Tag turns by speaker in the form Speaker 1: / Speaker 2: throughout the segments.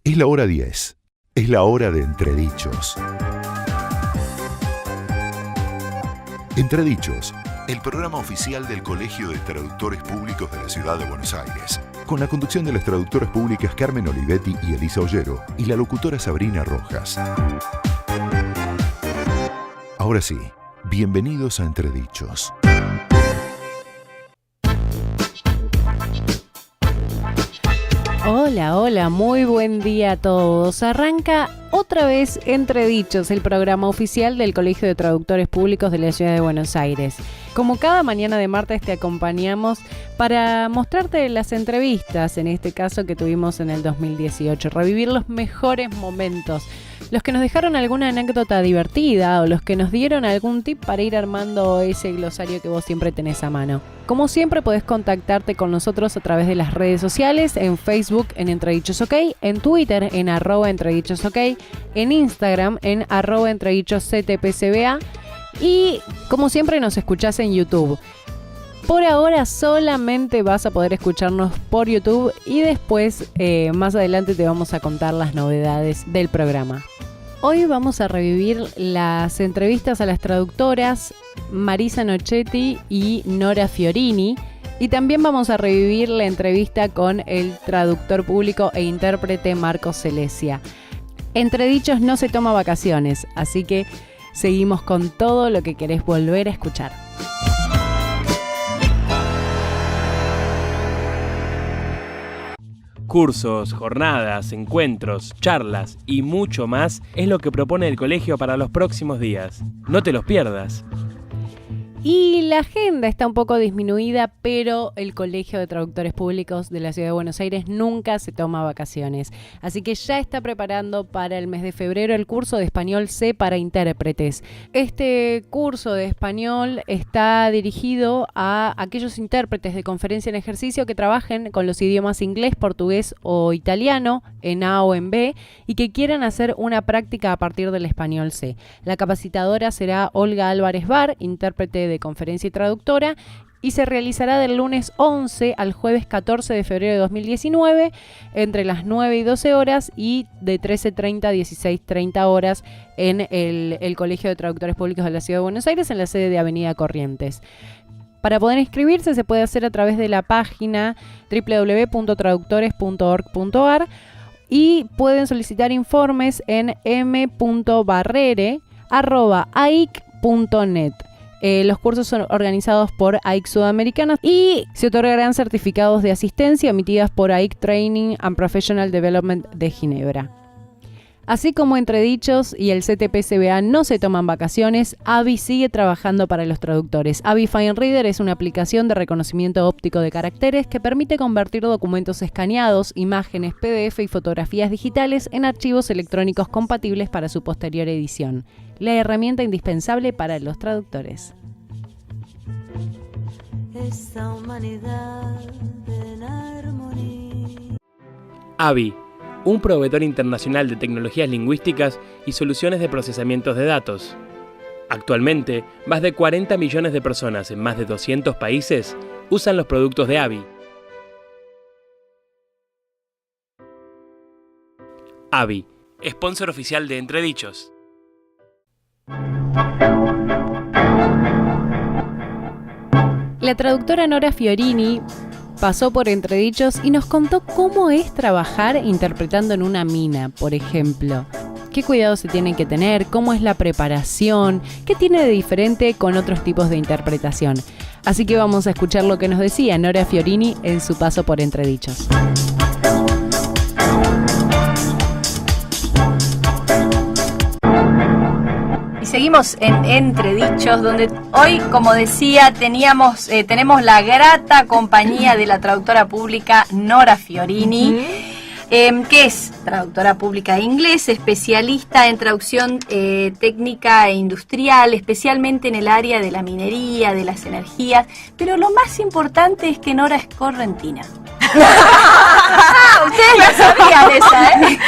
Speaker 1: Es la hora 10. Es la hora de Entredichos. Entredichos, el programa oficial del Colegio de Traductores Públicos de la Ciudad de Buenos Aires, con la conducción de las traductoras públicas Carmen Olivetti y Elisa Ollero y la locutora Sabrina Rojas. Ahora sí, bienvenidos a Entredichos.
Speaker 2: Hola, muy buen día a todos. Arranca otra vez Entredichos, el programa oficial del Colegio de Traductores Públicos de la Ciudad de Buenos Aires. Como cada mañana de martes te acompañamos para mostrarte las entrevistas, en este caso que tuvimos en el 2018, revivir los mejores momentos, los que nos dejaron alguna anécdota divertida o los que nos dieron algún tip para ir armando ese glosario que vos siempre tenés a mano. Como siempre podés contactarte con nosotros a través de las redes sociales, en Facebook en Entredichos OK, en Twitter en @entredichosok, en Instagram en @entredichosctpcba y como siempre nos escuchás en YouTube. Por ahora solamente vas a poder escucharnos por YouTube y después más adelante te vamos a contar las novedades del programa. Hoy vamos a revivir las entrevistas a las traductoras Marisa Nochetti y Nora Fiorini y también vamos a revivir la entrevista con el traductor público e intérprete Marcos Celesia. Entredichos no se toma vacaciones, así que seguimos con todo lo que querés volver a escuchar.
Speaker 3: Cursos, jornadas, encuentros, charlas y mucho más es lo que propone el colegio para los próximos días. No te los pierdas.
Speaker 2: Y la agenda está un poco disminuida, pero el Colegio de Traductores Públicos de la Ciudad de Buenos Aires nunca se toma vacaciones. Así que ya está preparando para el mes de febrero el curso de Español C para intérpretes. Este curso de español está dirigido a aquellos intérpretes de conferencia en ejercicio que trabajen con los idiomas inglés, portugués o italiano en A o en B y que quieran hacer una práctica a partir del Español C. La capacitadora será Olga Álvarez Bar, intérprete de conferencia y traductora, y se realizará del lunes 11 al jueves 14 de febrero de 2019 entre las 9 y 12 horas y de 13:30 a 16:30 horas en el Colegio de Traductores Públicos de la Ciudad de Buenos Aires en la sede de Avenida Corrientes. Para poder inscribirse se puede hacer a través de la página www.traductores.org.ar y pueden solicitar informes en m.barrere@aic.net. Los cursos son organizados por AIC Sudamericana y se otorgarán certificados de asistencia emitidas por AIC Training and Professional Development de Ginebra. Así como Entredichos y el CTPCBA no se toman vacaciones, AVI sigue trabajando para los traductores. AVI Fine Reader es una aplicación de reconocimiento óptico de caracteres que permite convertir documentos escaneados, imágenes, PDF y fotografías digitales en archivos electrónicos compatibles para su posterior edición. La herramienta indispensable para los traductores.
Speaker 4: Esta humanidad en armonía.
Speaker 3: AVI, un proveedor internacional de tecnologías lingüísticas y soluciones de procesamiento de datos. Actualmente, más de 40 millones de personas en más de 200 países usan los productos de AVI. AVI, sponsor oficial de Entredichos.
Speaker 2: La traductora Nora Fiorini pasó por Entredichos y nos contó cómo es trabajar interpretando en una mina, por ejemplo. ¿Qué cuidados se tienen que tener? ¿Cómo es la preparación? ¿Qué tiene de diferente con otros tipos de interpretación? Así que vamos a escuchar lo que nos decía Nora Fiorini en su paso por Entredichos.
Speaker 5: Y seguimos en Entredichos, donde hoy, como decía, tenemos la grata compañía de la traductora pública Nora Fiorini, que es traductora pública de inglés, especialista en traducción técnica e industrial, especialmente en el área de la minería, de las energías, pero lo más importante es que Nora es correntina. ustedes la sabían esa, ¿eh?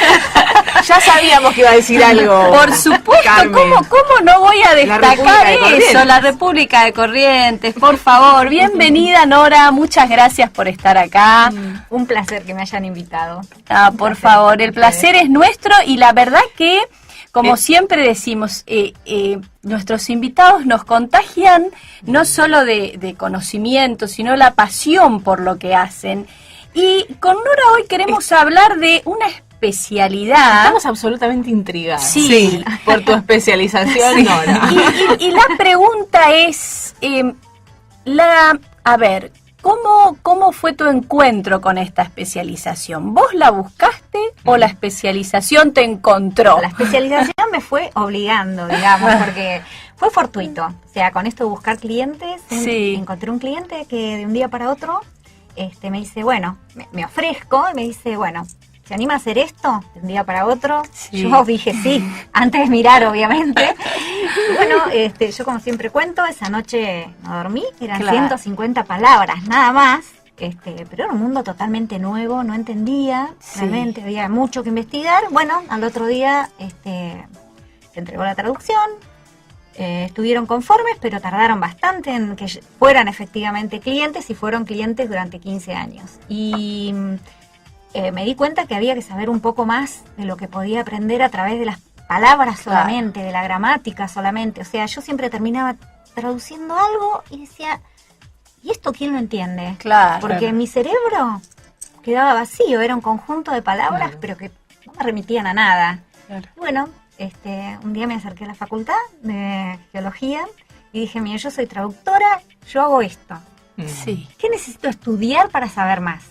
Speaker 6: Ya sabíamos que iba a decir algo.
Speaker 5: Por supuesto,
Speaker 6: Carmen.
Speaker 5: ¿cómo no voy a
Speaker 6: República
Speaker 5: destacar
Speaker 6: de
Speaker 5: eso?
Speaker 6: Corrientes.
Speaker 5: La República de Corrientes, por favor. Bienvenida, Nora, muchas gracias por estar acá.
Speaker 7: Un placer que me hayan invitado.
Speaker 5: Por favor, el placer es nuestro y la verdad que, como siempre decimos, nuestros invitados nos contagian no solo de conocimiento, sino la pasión por lo que hacen. Y con Nora hoy queremos hablar de una especialidad.
Speaker 6: Estamos absolutamente intrigados.
Speaker 5: Sí.
Speaker 6: Por tu especialización, Nora.
Speaker 5: Y la pregunta es, a ver, ¿cómo fue tu encuentro con esta especialización? ¿Vos la buscaste o la especialización te encontró?
Speaker 7: La especialización me fue obligando, digamos, porque fue fortuito. O sea, con esto de buscar clientes,
Speaker 5: Sí.
Speaker 7: encontré un cliente que de un día para otro me dice, bueno, me ofrezco, y me dice, bueno, ¿se anima a hacer esto de un día para otro?
Speaker 5: Sí.
Speaker 7: Yo dije sí, antes de mirar, obviamente. Y bueno, yo como siempre cuento, esa noche no dormí, eran
Speaker 5: Claro.
Speaker 7: 150 palabras, nada más. Pero era un mundo totalmente nuevo, no entendía,
Speaker 5: Sí.
Speaker 7: realmente había mucho que investigar. Bueno, al otro día se entregó la traducción, estuvieron conformes, pero tardaron bastante en que fueran efectivamente clientes y fueron clientes durante 15 años. Y me di cuenta que había que saber un poco más de lo que podía aprender a través de las palabras solamente, de la gramática solamente. O sea, yo siempre terminaba traduciendo algo y decía, ¿y esto quién lo entiende?
Speaker 5: Claro.
Speaker 7: Porque mi cerebro quedaba vacío, era un conjunto de palabras, pero que no me remitían a nada.
Speaker 5: Claro.
Speaker 7: Y bueno, un día me acerqué a la facultad de geología y dije, mira, yo soy traductora, yo hago esto.
Speaker 5: Sí.
Speaker 7: ¿Qué necesito estudiar para saber más?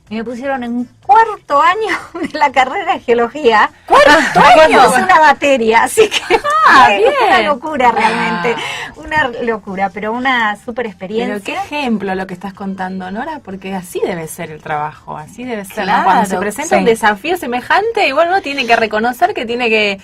Speaker 7: Y me pusieron en cuarto año de la carrera de geología. ¡Cuarto año! Es una materia, así que
Speaker 5: bien.
Speaker 7: una locura realmente. Una locura, pero una super
Speaker 6: Pero
Speaker 7: experiencia.
Speaker 6: qué ejemplo lo que estás contando, Nora, porque así debe ser el trabajo, así debe ser.
Speaker 5: Claro,
Speaker 6: ¿no? Cuando se presenta
Speaker 5: sí.
Speaker 6: un desafío semejante, igual uno tiene que reconocer que tiene que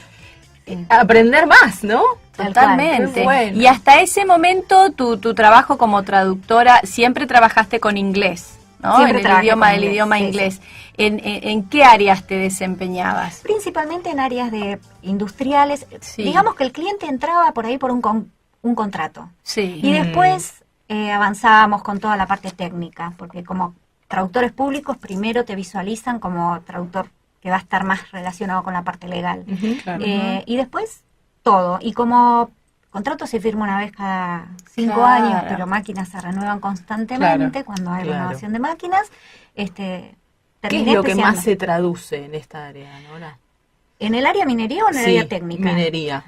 Speaker 6: aprender más, ¿no?
Speaker 5: Totalmente.
Speaker 6: Qué bueno.
Speaker 5: Y hasta ese momento tu trabajo como traductora, siempre trabajaste con inglés, ¿no?
Speaker 7: Siempre
Speaker 5: en
Speaker 7: trabajé con
Speaker 5: el
Speaker 7: inglés,
Speaker 5: idioma
Speaker 7: sí,
Speaker 5: inglés. ¿En qué áreas te desempeñabas?
Speaker 7: Principalmente en áreas de industriales.
Speaker 5: Sí.
Speaker 7: Digamos que el cliente entraba por ahí por un contrato.
Speaker 5: Sí.
Speaker 7: Y después avanzábamos con toda la parte técnica, porque como traductores públicos primero te visualizan como traductor que va a estar más relacionado con la parte legal.
Speaker 6: Claro.
Speaker 7: Y después todo. Y como contrato se firma una vez cada 5
Speaker 5: Claro.
Speaker 7: años, pero máquinas se renuevan constantemente
Speaker 6: Claro,
Speaker 7: cuando hay
Speaker 6: claro.
Speaker 7: renovación de máquinas.
Speaker 6: ¿Qué
Speaker 7: Terminé
Speaker 6: es lo que más
Speaker 7: especiando.
Speaker 6: se traduce en esta área, Nora?
Speaker 7: ¿En el área minería o en el área técnica?
Speaker 6: Minería.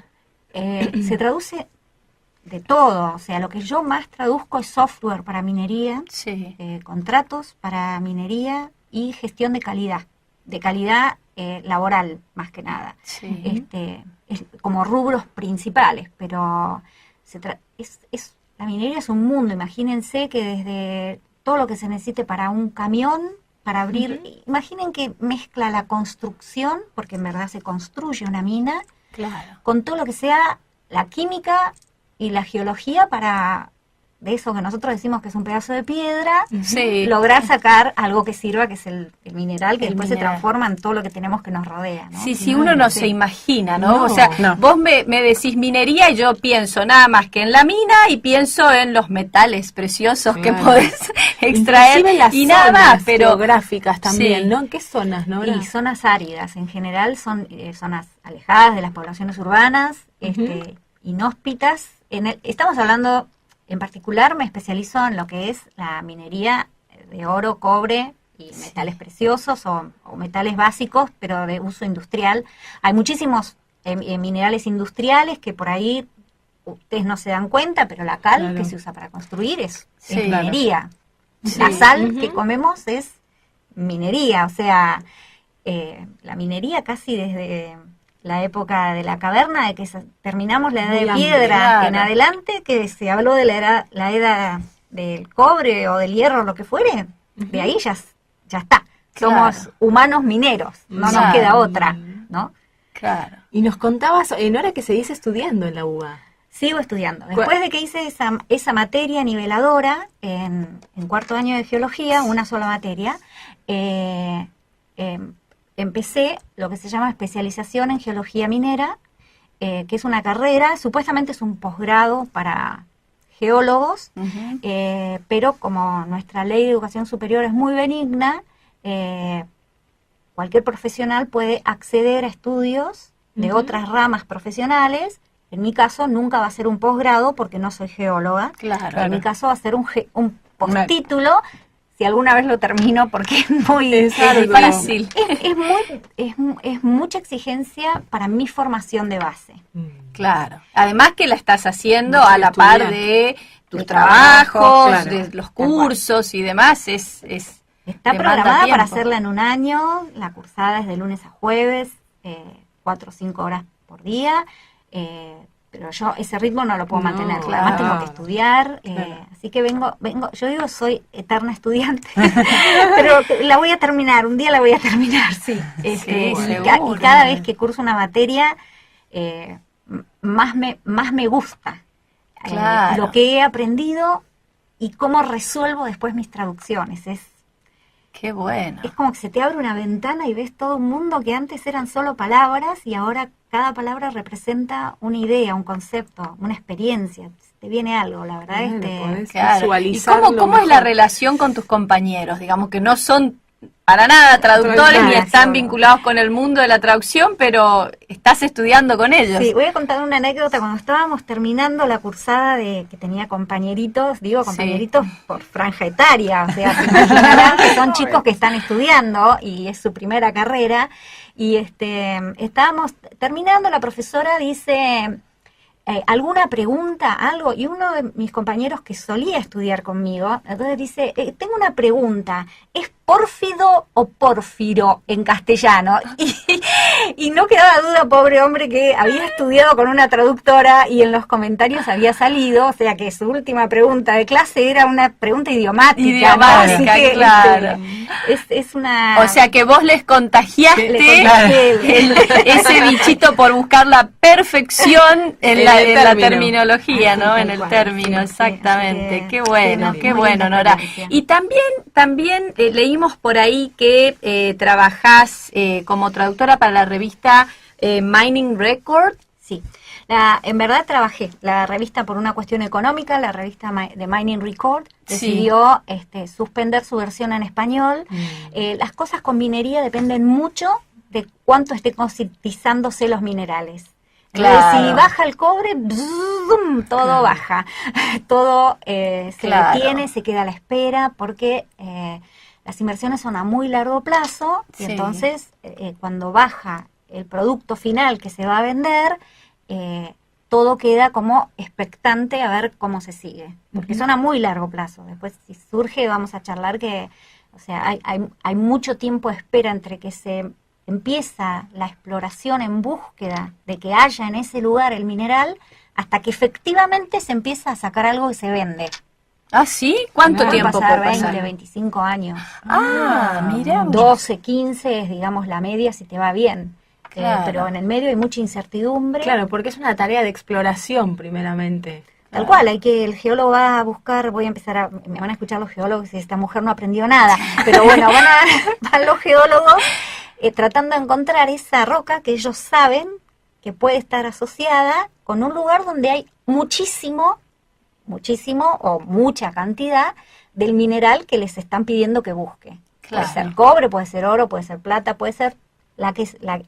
Speaker 7: Se traduce de todo. O sea, lo que yo más traduzco es software para minería,
Speaker 5: Sí.
Speaker 7: contratos para minería y gestión de calidad. De calidad laboral, más que nada.
Speaker 5: Sí.
Speaker 7: Es como rubros principales, pero la minería es un mundo. Imagínense que desde todo lo que se necesite para un camión, para abrir, imaginen que mezcla la construcción, porque en verdad se construye una mina,
Speaker 5: Claro.
Speaker 7: con todo lo que sea la química y la geología para, de eso que nosotros decimos que es un pedazo de piedra,
Speaker 5: Sí.
Speaker 7: lograr sacar algo que sirva, que es el mineral, que
Speaker 5: El
Speaker 7: después
Speaker 5: mineral.
Speaker 7: se transforma en todo lo que tenemos que nos rodea, ¿no?
Speaker 5: Sí, sí, uno no se imagina, ¿no?
Speaker 6: No,
Speaker 5: O sea,
Speaker 6: no.
Speaker 5: vos me decís minería y yo pienso nada más que en la mina y pienso en los metales preciosos que
Speaker 6: Claro.
Speaker 5: podés extraer
Speaker 6: Inclusive las
Speaker 5: y nada
Speaker 6: zonas
Speaker 5: más, pero
Speaker 6: geográficas también,
Speaker 5: Sí.
Speaker 6: ¿no? ¿En qué zonas, Nora?
Speaker 7: Y zonas áridas, en general son zonas alejadas de las poblaciones urbanas, inhóspitas. Estamos hablando, en particular me especializo en lo que es la minería de oro, cobre y metales preciosos o metales básicos, pero de uso industrial. Hay muchísimos minerales industriales que por ahí ustedes no se dan cuenta, pero la cal
Speaker 6: Claro.
Speaker 7: que se usa para construir es
Speaker 5: Sí,
Speaker 7: minería.
Speaker 5: Sí.
Speaker 7: La sal que comemos es minería, o sea, la minería casi desde la época de la caverna, de que terminamos la edad de
Speaker 6: Muy
Speaker 7: piedra
Speaker 5: claro.
Speaker 7: en adelante, que se habló de la edad del cobre o del hierro, lo que fuere, de ahí ya está.
Speaker 5: Claro.
Speaker 7: Somos humanos mineros, no
Speaker 5: Claro.
Speaker 7: nos queda otra, ¿no?
Speaker 5: claro.
Speaker 6: Y nos contabas, Nora, que seguís estudiando en la UBA.
Speaker 7: Sigo estudiando. Después de que hice esa materia niveladora en cuarto año de geología, una sola materia, empecé lo que se llama especialización en geología minera, que es una carrera, supuestamente es un posgrado para geólogos, pero como nuestra ley de educación superior es muy benigna, cualquier profesional puede acceder a estudios de otras ramas profesionales. En mi caso nunca va a ser un posgrado porque no soy geóloga.
Speaker 5: Claro.
Speaker 7: En mi caso va a ser un postítulo, si alguna vez lo termino, porque es muy
Speaker 5: difícil.
Speaker 7: Es mucha exigencia para mi formación de base.
Speaker 5: Claro. Además que la estás haciendo a la par de tus trabajos,
Speaker 6: claro,
Speaker 5: de los cursos y demás.
Speaker 7: Está
Speaker 5: demanda
Speaker 7: programada para
Speaker 5: tiempo.
Speaker 7: hacerla en un año. La cursada es de lunes a jueves, 4 o 5 horas por día. Pero yo ese ritmo no lo puedo mantener.
Speaker 5: claro.
Speaker 7: Además tengo que estudiar. Así que vengo, yo digo, soy eterna estudiante. Pero la voy a terminar, un día la voy a terminar, sí. Y
Speaker 5: seguro.
Speaker 7: cada vez que curso una materia, más me gusta.
Speaker 5: Claro.
Speaker 7: Lo que he aprendido y cómo resuelvo después mis traducciones.
Speaker 5: Qué bueno.
Speaker 7: Es como que se te abre una ventana y ves todo un mundo que antes eran solo palabras y ahora cada palabra representa una idea, un concepto, una experiencia. Te viene algo, la verdad.
Speaker 5: Claro. ¿Y cómo es la relación con tus compañeros? Digamos que no son para nada traductores ni están vinculados con el mundo de la traducción, pero estás estudiando con ellos.
Speaker 7: Sí, voy a contar una anécdota. Cuando estábamos terminando la cursada que tenía compañeritos, compañeritos por franja etaria, o sea, se imaginarán que son chicos que están estudiando y es su primera carrera, y estábamos terminando, la profesora dice, ¿alguna pregunta, algo? Y uno de mis compañeros que solía estudiar conmigo, entonces dice, tengo una pregunta, ¿es pórfido o pórfiro en castellano? Y no quedaba duda, pobre hombre, que había estudiado con una traductora y en los comentarios había salido, o sea que su última pregunta de clase era una pregunta idiomática, ¿no? Así que,
Speaker 5: claro.
Speaker 7: Es una...
Speaker 5: O sea que vos les contagiaste ese bichito por buscar la perfección en la terminología, ¿no? En el término, exactamente. Qué bueno, Nora. Y también leímos por ahí que trabajás como traductora para la revista Mining Record.
Speaker 7: Sí, en verdad trabajé. La revista, por una cuestión económica, la revista de Mining Record decidió suspender su versión en español. Las cosas con minería dependen mucho de cuánto esté concientizándose los minerales.
Speaker 5: Claro.
Speaker 7: Si baja el cobre, todo baja. Todo se detiene, se queda a la espera, porque las inversiones son a muy largo plazo, y entonces cuando baja el producto final que se va a vender, todo queda como expectante a ver cómo se sigue, porque son a muy largo plazo. Después, si surge, vamos a charlar que, o sea, hay mucho tiempo de espera entre que se empieza la exploración en búsqueda de que haya en ese lugar el mineral, hasta que efectivamente se empieza a sacar algo que se vende.
Speaker 5: ¿Ah, sí? ¿Cuánto tiempo
Speaker 7: puede pasar?
Speaker 5: puede pasar?
Speaker 7: 20, 25 años.
Speaker 5: Mira.
Speaker 7: 12, 15 es, digamos, la media si te va bien.
Speaker 5: Claro.
Speaker 7: Pero en el medio hay mucha incertidumbre.
Speaker 6: Claro, porque es una tarea de exploración primeramente.
Speaker 7: Tal cual, el geólogo va a buscar, me van a escuchar los geólogos y esta mujer no aprendió nada, pero bueno, van los geólogos tratando de encontrar esa roca que ellos saben que puede estar asociada con un lugar donde hay muchísimo o mucha cantidad del mineral que les están pidiendo que busque.
Speaker 5: Claro.
Speaker 7: Puede ser cobre, puede ser oro, puede ser plata, puede ser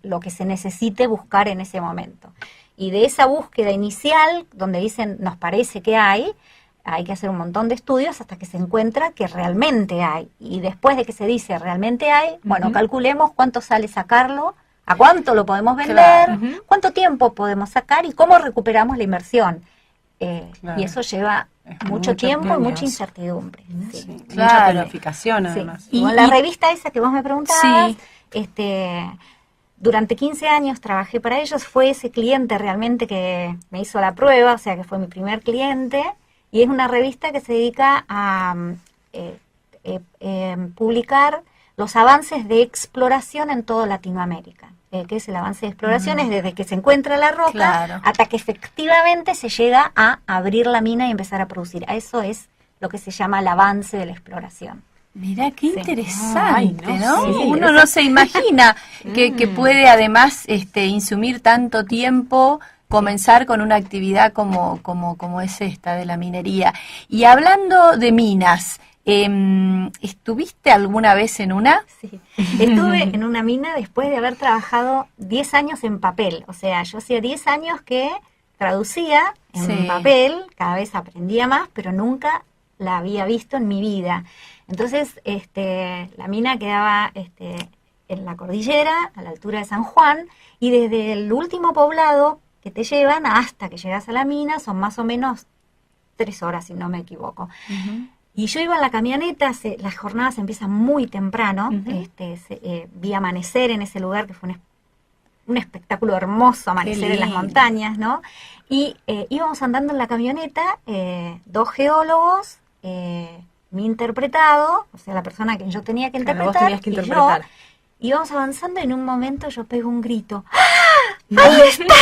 Speaker 7: lo que se necesite buscar en ese momento. Y de esa búsqueda inicial, donde dicen, nos parece que hay que hacer un montón de estudios hasta que se encuentra que realmente hay. Y después de que se dice realmente hay, bueno, calculemos cuánto sale sacarlo, a cuánto lo podemos vender, cuánto tiempo podemos sacar y cómo recuperamos la inversión. Y eso lleva mucho tiempo y mucha incertidumbre. Sí.
Speaker 2: Mucha planificación, además.
Speaker 7: Y la revista esa que vos me preguntabas, durante 15 años trabajé para ellos, fue ese cliente realmente que me hizo la prueba, o sea que fue mi primer cliente, y es una revista que se dedica a publicar los avances de exploración en toda Latinoamérica. Que es el avance de exploración, es desde que se encuentra la roca hasta que efectivamente se llega a abrir la mina y empezar a producir. A eso es lo que se llama el avance de la exploración.
Speaker 5: Mirá, qué
Speaker 7: Sí.
Speaker 5: interesante,
Speaker 6: Ay,
Speaker 5: ¿no?
Speaker 6: no, sí,
Speaker 5: Uno no se imagina que puede además insumir tanto tiempo, comenzar con una actividad como es esta de la minería. Y hablando de minas, ¿estuviste alguna vez en una?
Speaker 7: Sí. Estuve en una mina después de haber trabajado 10 años en papel. O sea, yo hacía 10 años que traducía en
Speaker 5: Sí.
Speaker 7: papel, cada vez aprendía más, pero nunca la había visto en mi vida. Entonces, la mina quedaba en la cordillera, a la altura de San Juan, y desde el último poblado que te llevan hasta que llegas a la mina son más o menos 3 horas, si no me equivoco. Y yo iba en la camioneta, las jornadas empiezan muy temprano, vi amanecer en ese lugar que fue un espectáculo hermoso, amanecer en las montañas, ¿no? Y íbamos andando en la camioneta, 2 geólogos, mi interpretado, o sea, la persona que yo tenía que
Speaker 6: Claro,
Speaker 7: interpretar,
Speaker 6: vos tenías que
Speaker 7: y
Speaker 6: interpretar.
Speaker 7: yo, íbamos avanzando y en un momento yo pego un grito. ¡Ahí está!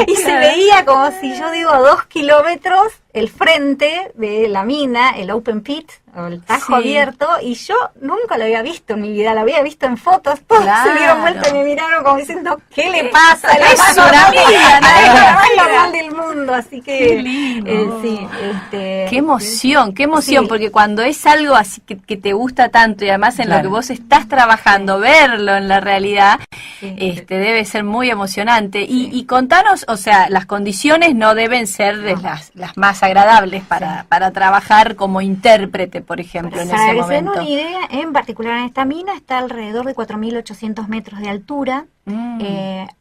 Speaker 7: Y se veía como si yo digo 2 kilómetros el frente de la mina, el open pit, o el tajo
Speaker 5: Sí.
Speaker 7: abierto, y yo nunca lo había visto en mi vida, lo había visto en fotos, todos
Speaker 5: Claro.
Speaker 7: se dieron vuelta y me miraron como diciendo, ¿qué le pasa? Le
Speaker 5: Es
Speaker 7: pasa
Speaker 5: una
Speaker 7: a
Speaker 5: amiga, ¿no?
Speaker 7: es la más normal del mundo, así que
Speaker 5: Qué lindo.
Speaker 7: sí,
Speaker 5: Qué emoción,
Speaker 7: Sí.
Speaker 5: porque cuando es algo así que te gusta tanto y además en lo
Speaker 6: Claro.
Speaker 5: que vos estás trabajando, verlo en la realidad,
Speaker 7: sí.
Speaker 5: debe ser muy emocionante. Y contanos, o sea, las condiciones no deben ser de las más agradables para trabajar como intérprete, por ejemplo, en
Speaker 7: Para
Speaker 5: ese
Speaker 7: que se den
Speaker 5: momento.
Speaker 7: una idea, en particular en esta mina está alrededor de 4.800 metros de altura.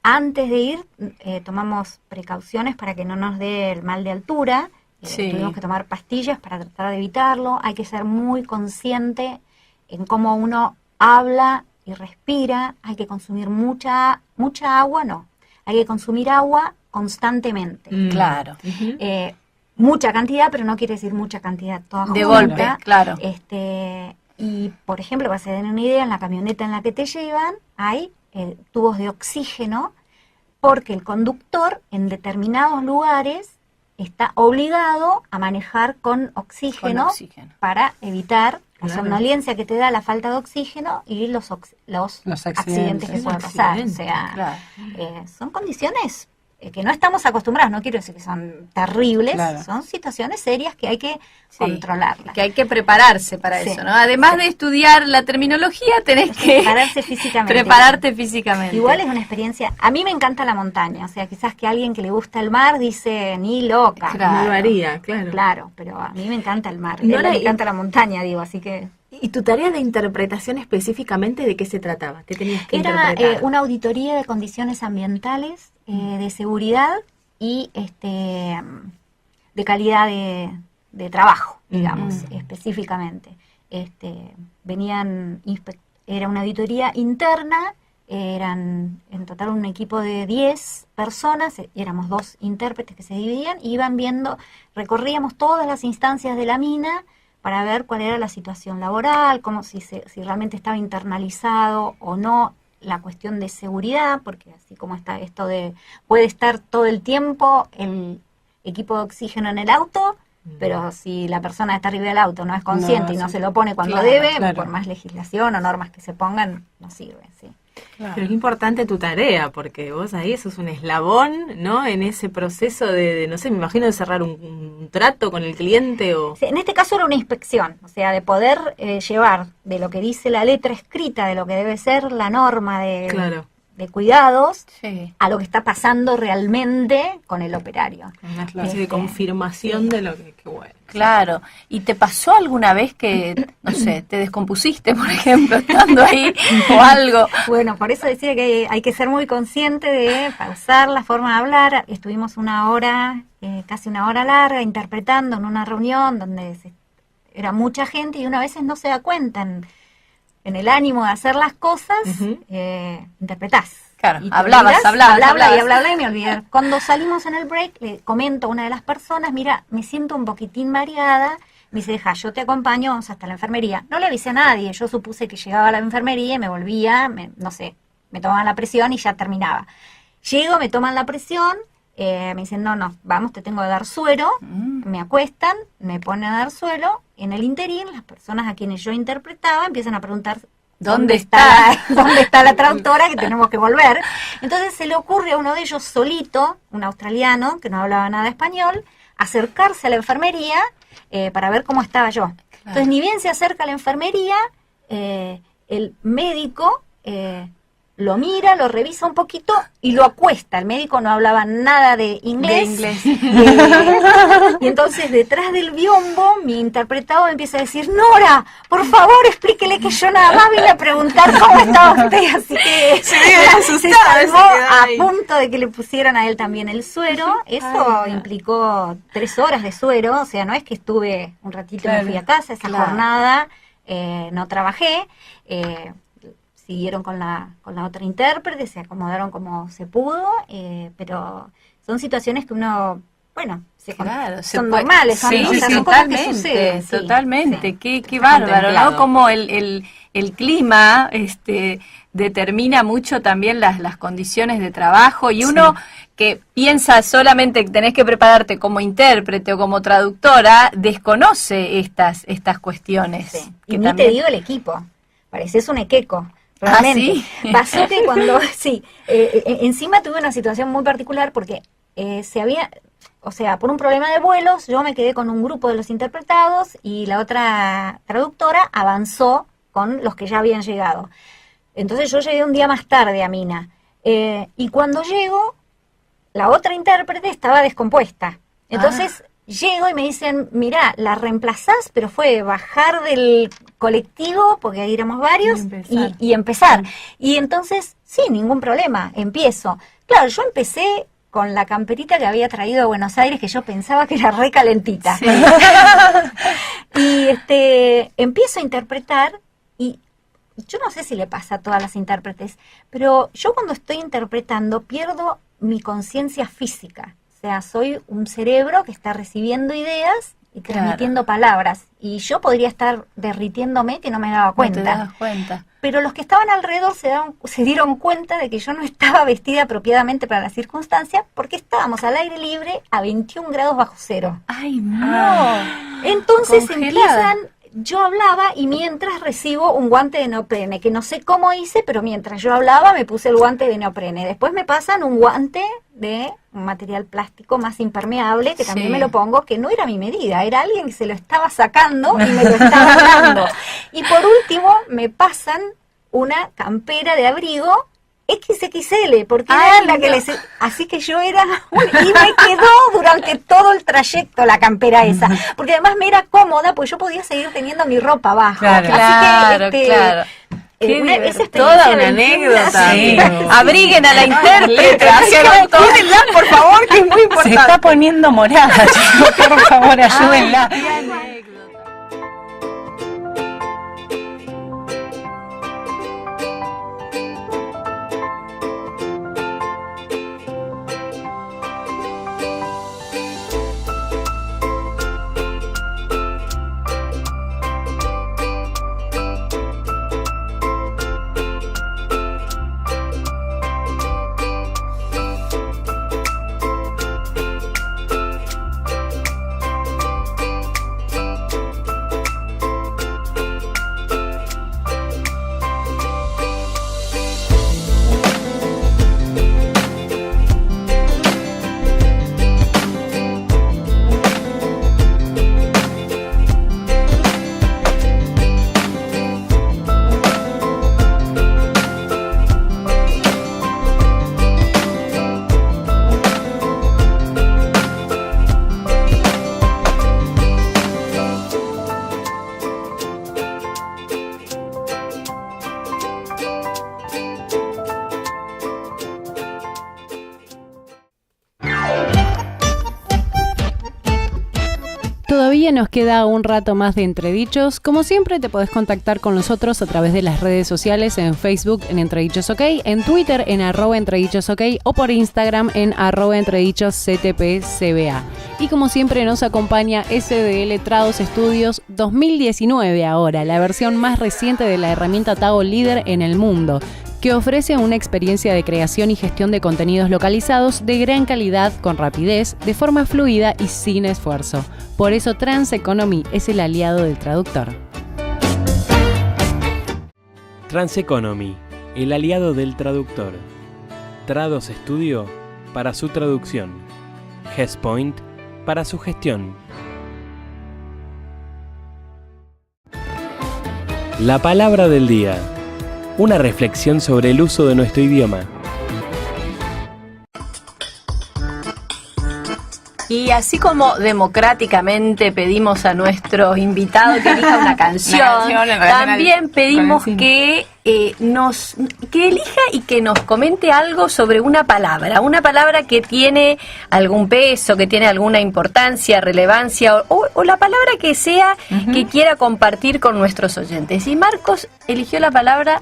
Speaker 7: Antes de ir tomamos precauciones para que no nos dé el mal de altura.
Speaker 5: Sí.
Speaker 7: Tuvimos que tomar pastillas para tratar de evitarlo. Hay que ser muy consciente en cómo uno habla y respira. Hay que consumir mucha agua, no. Hay que consumir agua constantemente.
Speaker 5: Claro.
Speaker 7: Mucha cantidad, pero no quiere decir mucha cantidad toda
Speaker 5: De
Speaker 7: junta.
Speaker 5: golpe, claro.
Speaker 7: Y, por ejemplo, para que se den una idea, en la camioneta en la que te llevan hay tubos de oxígeno, porque el conductor en determinados lugares está obligado a manejar con oxígeno,
Speaker 5: Con oxígeno.
Speaker 7: para evitar la
Speaker 6: Claro.
Speaker 7: somnolencia que te da la falta de oxígeno y los accidentes que pueden pasar. O sea,
Speaker 5: Claro.
Speaker 7: son condiciones que no estamos acostumbrados, no quiero decir que son terribles,
Speaker 6: Claro.
Speaker 7: son situaciones serias que hay que
Speaker 5: Sí,
Speaker 7: controlarlas.
Speaker 5: que hay que prepararse para
Speaker 7: Sí,
Speaker 5: eso, ¿no? Además de estudiar la terminología, tenés que
Speaker 7: Prepararse físicamente.
Speaker 5: prepararte físicamente.
Speaker 7: Igual es una experiencia, a mí me encanta la montaña, o sea, quizás que alguien que le gusta el mar dice, ni loca.
Speaker 5: Claro.
Speaker 6: No lo haría, claro.
Speaker 7: Claro, pero a mí me encanta el mar,
Speaker 6: No
Speaker 7: a él
Speaker 6: la-
Speaker 7: le encanta la montaña, digo, así que...
Speaker 6: ¿Y tu tarea de interpretación específicamente de qué se trataba? ¿Qué tenías que
Speaker 7: Era
Speaker 6: interpretar?
Speaker 7: una auditoría de condiciones ambientales, de seguridad y de calidad de trabajo, digamos, específicamente. Era una auditoría interna, eran en total un equipo de 10 personas, éramos 2 intérpretes que se dividían, y iban viendo, recorríamos todas las instancias de la mina para ver cuál era la situación laboral, si realmente estaba internalizado o no la cuestión de seguridad, porque así como está esto de, puede estar todo el tiempo el equipo de oxígeno en el auto, pero si la persona está arriba del auto no es consciente y no se lo pone cuando
Speaker 6: Claro,
Speaker 7: debe,
Speaker 6: claro.
Speaker 7: por más legislación o normas que se pongan, no sirve, sí.
Speaker 6: Pero es importante tu tarea, porque vos ahí sos un eslabón, ¿no? En ese proceso de no sé, me imagino de cerrar un trato con el cliente o...
Speaker 7: Sí, en este caso era una inspección, o sea, de poder llevar de lo que dice la letra escrita, de lo que debe ser la norma
Speaker 6: Claro.
Speaker 7: de cuidados,
Speaker 5: Sí.
Speaker 7: a lo que está pasando realmente con el operario.
Speaker 6: Una especie de confirmación de lo que bueno.
Speaker 5: Claro. ¿Y te pasó alguna vez que, no sé, te descompusiste, por ejemplo, estando ahí o algo?
Speaker 7: Bueno, por eso decía que hay que ser muy consciente de pausar la forma de hablar. Estuvimos una hora, casi una hora larga, interpretando en una reunión donde era mucha gente y uno a veces no se da cuenta en el ánimo de hacer las cosas, interpretás.
Speaker 5: Claro,
Speaker 7: Y te
Speaker 5: hablabas
Speaker 7: y me olvidé. Cuando salimos en el break, le comento a una de las personas, mira, me siento un poquitín mareada. Me dice, deja, yo te acompaño, vamos hasta la enfermería. No le avisé a nadie, yo supuse que llegaba a la enfermería y me volvía, no sé, me tomaban la presión y ya terminaba. Llego, me toman la presión, me dicen, no, vamos, te tengo que dar suero. Me acuestan, me ponen a dar suero. En el interín, las personas a quienes yo interpretaba empiezan a preguntar ¿dónde está la traductora? Que tenemos que volver. Entonces se le ocurre a uno de ellos solito, un australiano que no hablaba nada español, acercarse a la enfermería para ver cómo estaba yo. Claro. Entonces ni bien se acerca a la enfermería, el médico lo mira, lo revisa un poquito y lo acuesta. El médico no hablaba nada de inglés. Y entonces detrás del biombo mi interpretado empieza a decir, Nora, por favor explíquele que yo nada más vine a preguntar cómo estaba usted. Así que se salvó a punto de que le pusieran a él también el suero. Eso implicó 3 horas de suero, o sea, no es que estuve un ratito y me fui a casa. Esa jornada no trabajé. Siguieron con la otra intérprete, se acomodaron como se pudo, pero son situaciones que uno, bueno, son normales, son
Speaker 5: totalmente, totalmente. Qué bárbaro, ¿no? Como el clima determina mucho también las condiciones de trabajo, y uno que piensa solamente que tenés que prepararte como intérprete o como traductora, desconoce estas cuestiones.
Speaker 7: Sí. Y ni te digo el equipo, pareces un equeco. Realmente. Pasó que cuando, encima tuve una situación muy particular porque por un problema de vuelos, yo me quedé con un grupo de los interpretados y la otra traductora avanzó con los que ya habían llegado. Entonces yo llegué un día más tarde a Mina. Y cuando llego, la otra intérprete estaba descompuesta. Entonces llego y me dicen, mirá, la reemplazás, pero fue bajar del colectivo, porque ahí éramos varios, y empezar. Y entonces, sí, ningún problema, empiezo. Claro, yo empecé con la camperita que había traído de Buenos Aires, que yo pensaba que era re calentita. Sí. Y empiezo a interpretar, y yo no sé si le pasa a todas las intérpretes, pero yo cuando estoy interpretando pierdo mi conciencia física. O sea, soy un cerebro que está recibiendo ideas y transmitiendo palabras. Y yo podría estar derritiéndome que no me daba cuenta.
Speaker 5: No te das cuenta.
Speaker 7: Pero los que estaban alrededor se dieron cuenta de que yo no estaba vestida apropiadamente para la circunstancia, porque estábamos al aire libre a 21 grados bajo cero.
Speaker 5: ¡Ay, no!
Speaker 7: Entonces yo hablaba y mientras recibo un guante de neoprene, que no sé cómo hice, pero mientras yo hablaba me puse el guante de neoprene. Después me pasan un guante de un material plástico más impermeable, que también me lo pongo, que no era mi medida, era alguien que se lo estaba sacando y me lo estaba dando. Y por último me pasan una campera de abrigo XXL, porque era la que así que yo era y me quedó durante todo el trayecto la campera esa, porque además me era cómoda, pues yo podía seguir teniendo mi ropa abajo.
Speaker 5: Claro.
Speaker 6: Toda una anécdota.
Speaker 5: Sí. Abriguen a la intérprete, ayúdenla, por favor, que es muy importante.
Speaker 2: Se está poniendo morada, chicos, por favor, ayúdenla. Todavía nos queda un rato más de Entredichos. Como siempre, te podés contactar con nosotros a través de las redes sociales, en Facebook en Entredichos OK, en Twitter en @entredichosok o por Instagram en @entredichosctpcba. Y como siempre nos acompaña SDL Trados Studios 2019 ahora, la versión más reciente de la herramienta Tago líder en el mundo, que ofrece una experiencia de creación y gestión de contenidos localizados de gran calidad, con rapidez, de forma fluida y sin esfuerzo. Por eso Transeconomy es el aliado del traductor.
Speaker 3: Transeconomy, el aliado del traductor. Trados Studio para su traducción. GESPoint para su gestión. La palabra del día. Una reflexión sobre el uso de nuestro idioma.
Speaker 5: Y así como democráticamente pedimos a nuestro invitado que elija una canción, también pedimos que elija y que nos comente algo sobre una palabra que tiene algún peso, que tiene alguna importancia, relevancia, o la palabra que sea que quiera compartir con nuestros oyentes. Y Marcos eligió la palabra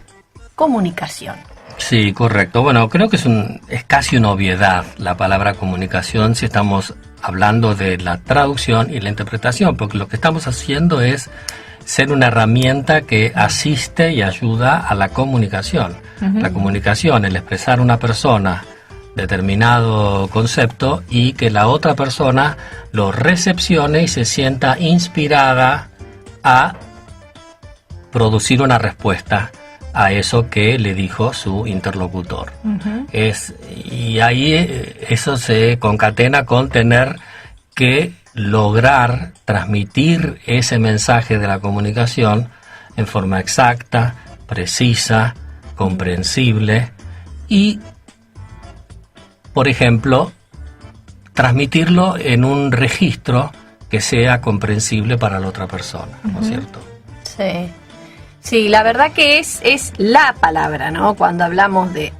Speaker 5: comunicación.
Speaker 8: Sí, correcto. Bueno, creo que es casi una obviedad la palabra comunicación si estamos hablando de la traducción y la interpretación, porque lo que estamos haciendo es ser una herramienta que asiste y ayuda a la comunicación. La comunicación, el expresar a una persona determinado concepto y que la otra persona lo recepcione y se sienta inspirada a producir una respuesta a eso que le dijo su interlocutor. Y ahí eso se concatena con tener que lograr transmitir ese mensaje de la comunicación en forma exacta, precisa, comprensible y, por ejemplo, transmitirlo en un registro que sea comprensible para la otra persona, ¿no es cierto?
Speaker 5: Sí. Sí, la verdad que es la palabra, ¿no? Cuando hablamos de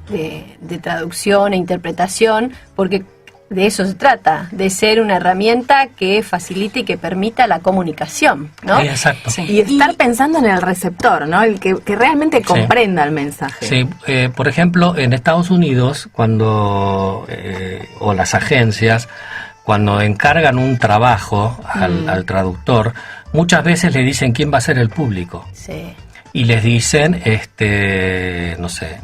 Speaker 5: traducción e interpretación, porque de eso se trata, de ser una herramienta que facilite y que permita la comunicación, ¿no?
Speaker 8: Exacto.
Speaker 6: Sí. Y estar pensando en el receptor, ¿no? El que realmente comprenda el mensaje.
Speaker 8: Sí, por ejemplo, en Estados Unidos, cuando o las agencias, cuando encargan un trabajo al traductor, muchas veces le dicen quién va a ser el público.
Speaker 5: Sí.
Speaker 8: Y les dicen, no sé,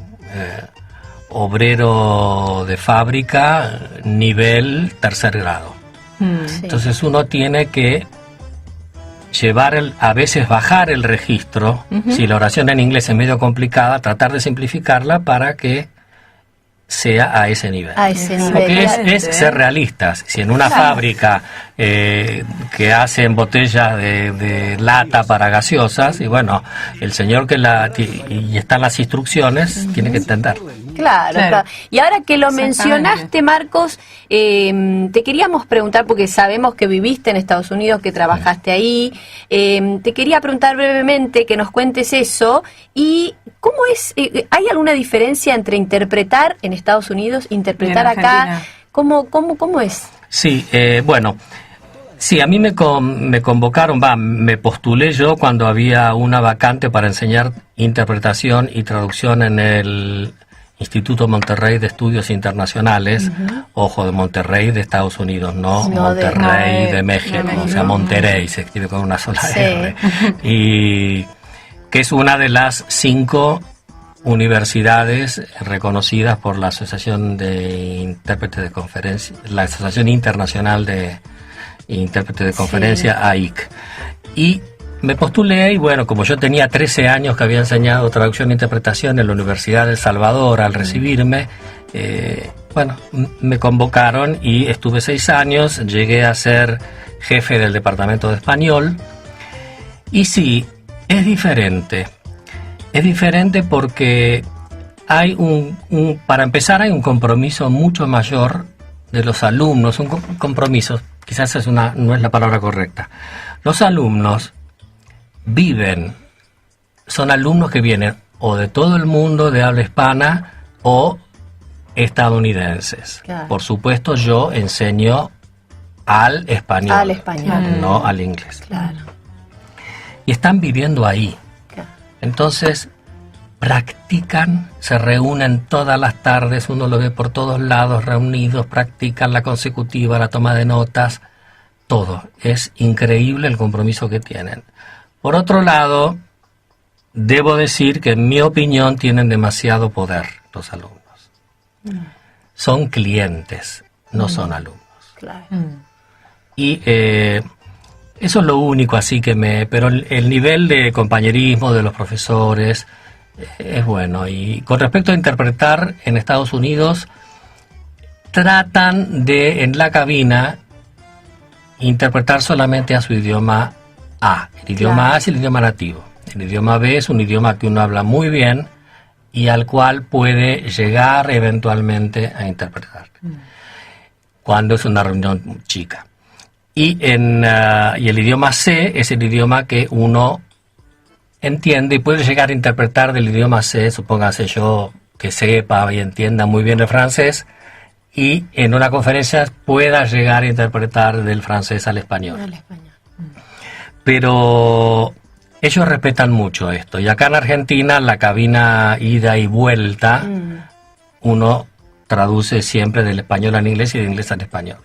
Speaker 8: obrero de fábrica, nivel 3er grado.
Speaker 5: Sí.
Speaker 8: Entonces uno tiene que a veces bajar el registro, si la oración en inglés es medio complicada, tratar de simplificarla para que sea a ese nivel.
Speaker 5: A ese nivel.
Speaker 8: Porque es ser realistas. Si en una fábrica que hacen botellas de lata para gaseosas, y bueno, el señor y están las instrucciones, tiene que entender.
Speaker 5: Claro. Y ahora que lo mencionaste, Marcos, te queríamos preguntar, porque sabemos que viviste en Estados Unidos, que trabajaste ahí, te quería preguntar brevemente que nos cuentes eso, y ¿cómo es? ¿Hay alguna diferencia entre interpretar en Estados Unidos, interpretar acá? ¿Cómo es?
Speaker 8: Sí, bueno, sí, a mí me convocaron, me postulé yo cuando había una vacante para enseñar interpretación y traducción en el Instituto Monterrey de Estudios Internacionales, ojo, de Monterrey de Estados Unidos, no Monterrey de México, o sea, Monterrey se escribe con una sola R, y que es una de las 5 universidades reconocidas por la Asociación de Intérpretes de Conferencia, la Asociación Internacional de Intérpretes de Conferencia, AIC. Y me postulé y bueno, como yo tenía 13 años que había enseñado traducción e interpretación en la Universidad de El Salvador, al recibirme, me convocaron y estuve 6 años, llegué a ser jefe del departamento de español. Y sí, es diferente porque hay para empezar hay un compromiso mucho mayor de los alumnos, un compromiso, quizás no es la palabra correcta. Los alumnos son alumnos que vienen o de todo el mundo de habla hispana o estadounidenses.
Speaker 5: Claro.
Speaker 8: Por supuesto, yo enseño al español, no al inglés.
Speaker 5: Claro.
Speaker 8: Y están viviendo ahí.
Speaker 5: Claro.
Speaker 8: Entonces, practican, se reúnen todas las tardes, uno lo ve por todos lados, reunidos, practican la consecutiva, la toma de notas, todo. Es increíble el compromiso que tienen. Por otro lado, debo decir que en mi opinión tienen demasiado poder los alumnos. Son clientes, no son alumnos.
Speaker 5: Claro.
Speaker 8: Y eso es lo único así que pero el nivel de compañerismo de los profesores es bueno. Y con respecto a interpretar en Estados Unidos, tratan de en la cabina interpretar solamente a su idioma A. El idioma A es el idioma nativo. El idioma B es un idioma que uno habla muy bien y al cual puede llegar eventualmente a interpretar. Cuando es una reunión chica. Y el idioma C es el idioma que uno entiende y puede llegar a interpretar del idioma C, supóngase yo que sepa y entienda muy bien el francés, y en una conferencia pueda llegar a interpretar del francés al español. Pero ellos respetan mucho esto. Y acá en Argentina, la cabina ida y vuelta, uno traduce siempre del español al inglés y del inglés al español.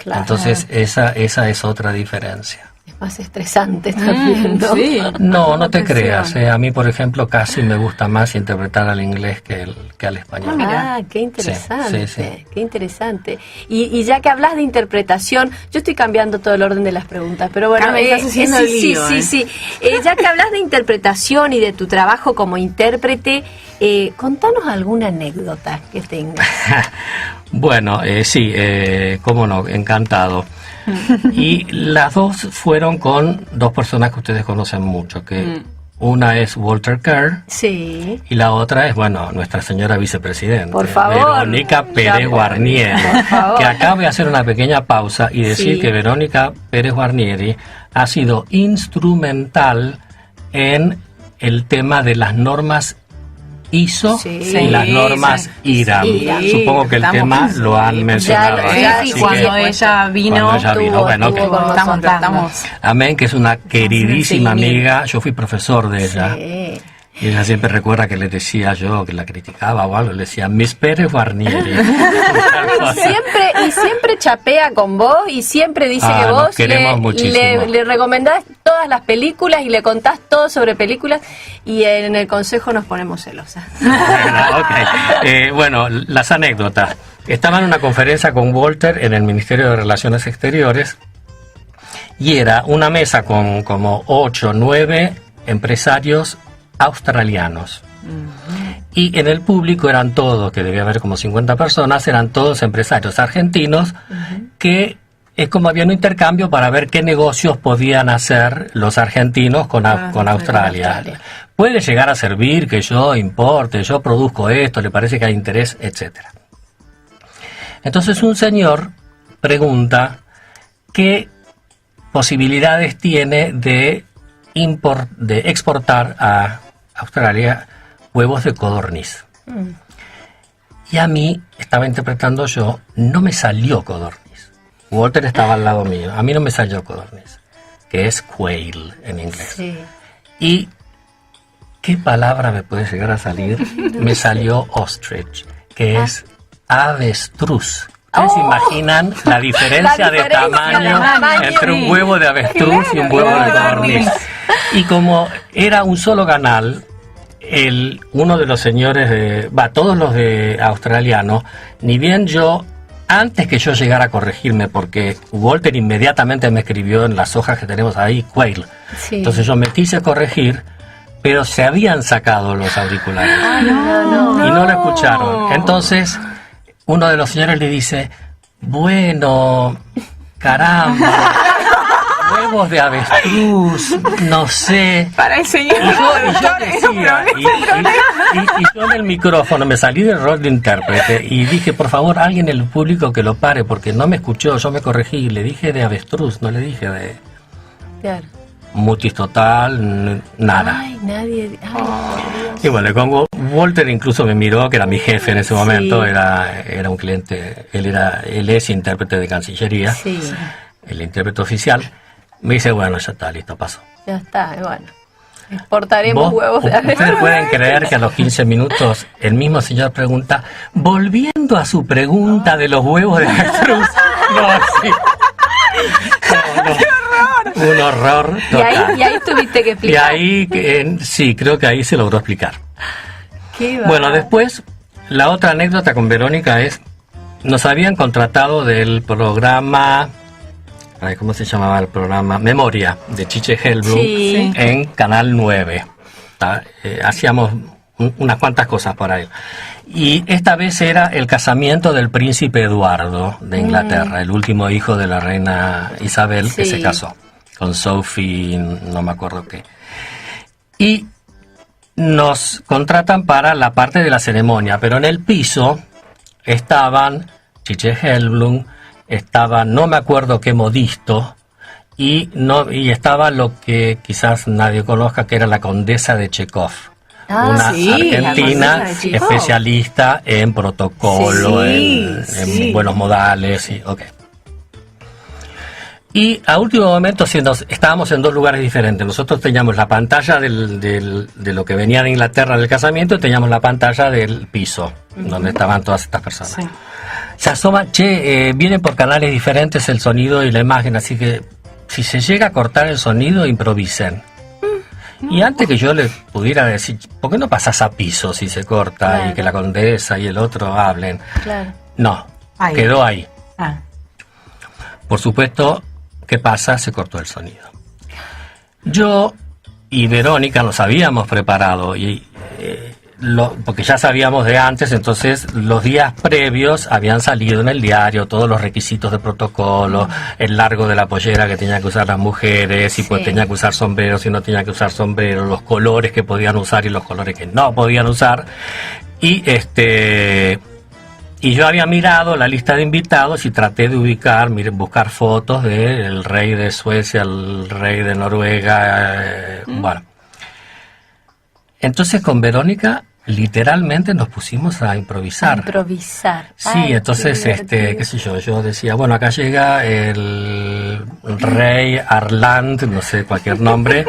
Speaker 5: Claro.
Speaker 8: Entonces esa es otra diferencia.
Speaker 5: Es más estresante también, ¿no?
Speaker 6: Sí.
Speaker 8: No te creas. A mí, por ejemplo, casi me gusta más interpretar al inglés que al español.
Speaker 5: Ah, qué interesante,
Speaker 8: Sí.
Speaker 5: qué interesante. Y ya que hablas de interpretación, yo estoy cambiando todo el orden de las preguntas, pero bueno,
Speaker 6: Carmen, estás haciendo lío,
Speaker 5: sí. Ya que hablas de interpretación y de tu trabajo como intérprete, contanos alguna anécdota que tengas.
Speaker 8: Bueno, sí, cómo no, encantado. Y las dos fueron con dos personas que ustedes conocen mucho, que una es Walter Kerr,
Speaker 5: Sí.
Speaker 8: y la otra es, bueno, nuestra señora vicepresidenta,
Speaker 5: Por favor.
Speaker 8: Verónica Pérez Guarnieri.
Speaker 5: Por favor.
Speaker 8: Que acá voy a hacer una pequeña pausa y decir
Speaker 5: Sí.
Speaker 8: que Verónica Pérez Guarnieri ha sido instrumental en el tema de las normas ISO
Speaker 5: Sí.
Speaker 8: y las normas IRAM.
Speaker 5: Sí,
Speaker 8: Supongo que el tema lo han mencionado.
Speaker 5: ya,
Speaker 8: así
Speaker 6: Sí,
Speaker 8: que-
Speaker 6: cuando ella vino,
Speaker 8: cuando ella vino, bueno,
Speaker 5: tuvo
Speaker 8: ok.
Speaker 5: con nosotros.
Speaker 8: Amén, que es una queridísima
Speaker 6: Sí.
Speaker 8: amiga. Yo fui profesor de ella.
Speaker 5: Sí.
Speaker 8: Y ella siempre recuerda que le decía yo, que la criticaba o algo, le decía, Miss Pérez Guarnieri.
Speaker 5: Siempre chapea con vos y siempre dice que
Speaker 8: Nos
Speaker 5: vos
Speaker 8: queremos muchísimo.
Speaker 5: le recomendás todas las películas y le contás todo sobre películas y en el consejo nos ponemos celosas.
Speaker 8: Bueno, ok. Bueno, las anécdotas. Estaba en una conferencia con Walter en el Ministerio de Relaciones Exteriores y era una mesa con como 8 o 9 empresarios australianos. Y en el público eran todos, que debía haber como 50 personas, eran todos empresarios argentinos que es como había un intercambio para ver qué negocios podían hacer los argentinos con Australia. Puede llegar a servir que yo importe, yo produzco esto, le parece que hay interés, etcétera. Entonces un señor pregunta qué posibilidades tiene de exportar a Australia huevos de codorniz. Y a mí, estaba interpretando yo, no me salió codorniz. Walter estaba al lado mío, a mí no me salió codorniz, que es quail en inglés.
Speaker 5: Sí.
Speaker 8: Y ¿qué palabra me puede llegar a salir? Me salió ostrich, que es avestruz. ¿Ustedes se imaginan la diferencia de tamaño entre un huevo de avestruz y un huevo de codorniz? Y como era un solo canal, uno de los señores todos los de australianos, ni bien yo, antes que yo llegara a corregirme, porque Walter inmediatamente me escribió en las hojas que tenemos ahí, quail.
Speaker 5: Sí.
Speaker 8: Entonces yo me quise corregir, pero se habían sacado los auriculares.
Speaker 5: No.
Speaker 8: Y no lo escucharon. Entonces, uno de los señores le dice, bueno, caramba, huevos de avestruz, no sé.
Speaker 6: Para el señor.
Speaker 8: Y yo en el micrófono me salí del rol de intérprete y dije, por favor, alguien en el público que lo pare, porque no me escuchó, yo me corregí, le dije de avestruz, no le dije de
Speaker 5: Claro.
Speaker 8: mutis total, nada.
Speaker 5: Ay, nadie. Ay, por Dios.
Speaker 8: Y bueno, con Walter incluso me miró, que era mi jefe en ese momento,
Speaker 5: Sí.
Speaker 8: era un cliente, él es intérprete de Cancillería,
Speaker 5: Sí,
Speaker 8: el intérprete oficial. Me dice, bueno, ya está, listo, pasó.
Speaker 5: ya está, bueno. Exportaremos huevos de
Speaker 8: ¿Ustedes
Speaker 5: avestruz.
Speaker 8: pueden creer que a los 15 minutos el mismo señor pregunta, volviendo a su pregunta de los huevos de avestruz? No, sí. No. un horror total.
Speaker 5: Y ahí tuviste que
Speaker 8: Y
Speaker 5: explicar.
Speaker 8: ahí, sí, creo que ahí se logró explicar.
Speaker 5: Qué
Speaker 8: Bueno,
Speaker 5: va.
Speaker 8: después, la otra anécdota con Verónica es, nos habían contratado del programa, ay, ¿cómo se llamaba el programa? Memoria, de Chiche Hellblum,
Speaker 5: Sí.
Speaker 8: en Canal 9. Hacíamos unas cuantas cosas para él. Y esta vez era el casamiento del príncipe Eduardo de Inglaterra, el último hijo de la reina Isabel, que
Speaker 5: Sí.
Speaker 8: se casó con Sophie, no me acuerdo qué. Y nos contratan para la parte de la ceremonia, pero en el piso estaban Chiche Hellblum, estaba no me acuerdo qué modisto, y estaba lo que quizás nadie conozca, que era la condesa de Chekhov.
Speaker 5: Ah,
Speaker 8: Una
Speaker 5: sí,
Speaker 8: argentina
Speaker 5: la condesa de Chekhov.
Speaker 8: especialista en protocolo,
Speaker 5: Sí,
Speaker 8: en
Speaker 5: sí.
Speaker 8: buenos modales. Y a último momento estábamos en dos lugares diferentes. Nosotros teníamos la pantalla de lo que venía de Inglaterra del casamiento y teníamos la pantalla del piso, donde estaban todas estas personas.
Speaker 6: Sí.
Speaker 8: Se asoma, viene por canales diferentes el sonido y la imagen, así que si se llega a cortar el sonido, improvisen. Y antes que yo le pudiera decir, ¿por qué no pasas a piso si se corta
Speaker 5: Claro.
Speaker 8: y que la condesa y el otro hablen?
Speaker 5: Claro.
Speaker 8: No,
Speaker 6: Ahí.
Speaker 8: quedó ahí.
Speaker 6: Ah.
Speaker 8: Por supuesto, ¿qué pasa? Se cortó el sonido. Yo y Verónica nos habíamos preparado porque ya sabíamos de antes, entonces los días previos habían salido en el diario todos los requisitos de protocolo, el largo de la pollera que tenían que usar las mujeres, si pues
Speaker 5: Sí.
Speaker 8: tenían que usar sombrero, si no tenían que usar sombrero, los colores que podían usar y los colores que no podían usar. Y yo había mirado la lista de invitados y traté de buscar fotos del rey de Suecia, el rey de Noruega, bueno. Entonces con Verónica literalmente nos pusimos a improvisar.
Speaker 5: Improvisar.
Speaker 8: Sí,
Speaker 5: Ay,
Speaker 8: entonces,
Speaker 5: qué divertido.
Speaker 8: qué sé yo decía, bueno, acá llega el rey Arland, no sé, cualquier nombre,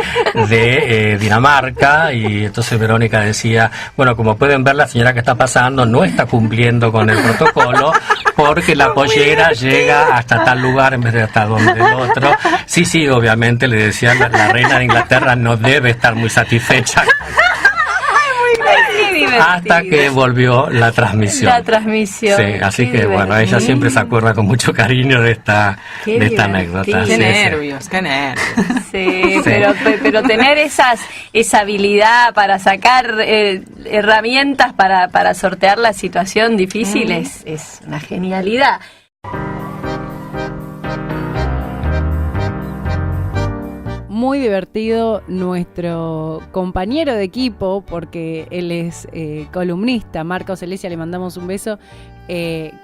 Speaker 8: de Dinamarca, y entonces Verónica decía, bueno, como pueden ver, la señora que está pasando no está cumpliendo con el protocolo, porque la pollera llega hasta tal lugar en vez de hasta donde el otro. Sí, obviamente, le decía, la reina de Inglaterra no debe estar muy satisfecha.
Speaker 5: Qué divertido.
Speaker 8: Hasta que volvió la transmisión.
Speaker 5: La transmisión.
Speaker 8: Sí, así
Speaker 5: Qué
Speaker 8: que bueno, ella
Speaker 5: divertido.
Speaker 8: siempre se acuerda con mucho cariño de esta
Speaker 5: Qué
Speaker 8: anécdota.
Speaker 5: divertido.
Speaker 6: Qué
Speaker 8: Sí,
Speaker 6: nervios, qué nervios.
Speaker 5: Sí, pero tener esa habilidad para sacar herramientas para sortear la situación difícil es una genialidad.
Speaker 2: Muy divertido nuestro compañero de equipo, porque él es columnista, Marcos Elesia, le mandamos un beso,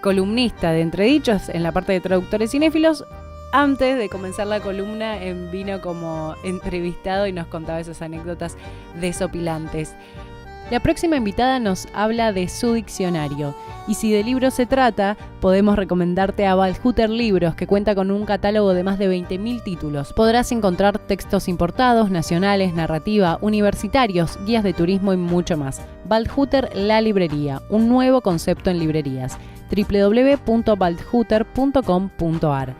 Speaker 2: columnista de Entredichos en la parte de traductores cinéfilos. Antes de comenzar la columna vino como entrevistado y nos contaba esas anécdotas desopilantes. La próxima invitada nos habla de su diccionario, y si de libros se trata, podemos recomendarte a Waldhüter Libros, que cuenta con un catálogo de más de 20.000 títulos. Podrás encontrar textos importados, nacionales, narrativa, universitarios, guías de turismo y mucho más. Waldhüter La Librería, un nuevo concepto en librerías. www.waldhüter.com.ar.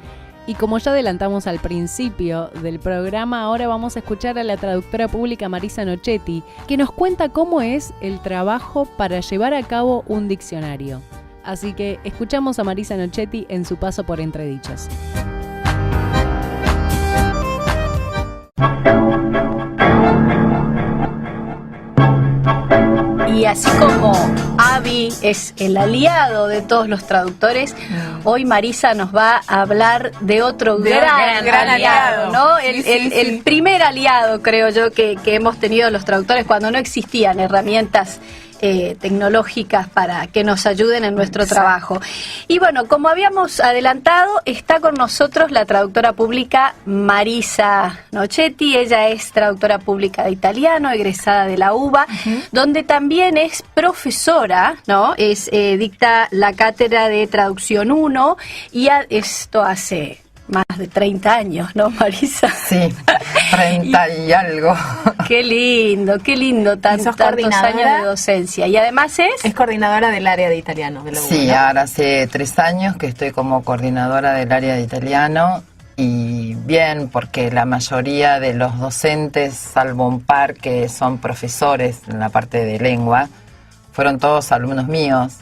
Speaker 2: Y como ya adelantamos al principio del programa, ahora vamos a escuchar a la traductora pública Marisa Nochetti, que nos cuenta cómo es el trabajo para llevar a cabo un diccionario. Así que escuchamos a Marisa Nochetti en su paso por Entredichos.
Speaker 5: Y así como Avi es el aliado de todos los traductores, hoy Marisa nos va a hablar de otro gran aliado, ¿no? El primer aliado, creo yo, que hemos tenido los traductores cuando no existían herramientas tecnológicas para que nos ayuden en nuestro trabajo. Y bueno, como habíamos adelantado, está con nosotros la traductora pública Marisa Nochetti. Ella es traductora pública de italiano, egresada de la UBA, donde también es profesora, ¿no? Dicta la cátedra de traducción 1 y esto hace más de 30 años, ¿no, Marisa?
Speaker 9: Sí, 30 y algo.
Speaker 5: Qué lindo, tantos años de docencia. Y además
Speaker 6: es coordinadora del área de italiano de la UBA,
Speaker 9: Sí,
Speaker 6: ¿no?
Speaker 9: ahora hace 3 años que estoy como coordinadora del área de italiano y bien, porque la mayoría de los docentes, salvo un par que son profesores en la parte de lengua, fueron todos alumnos míos.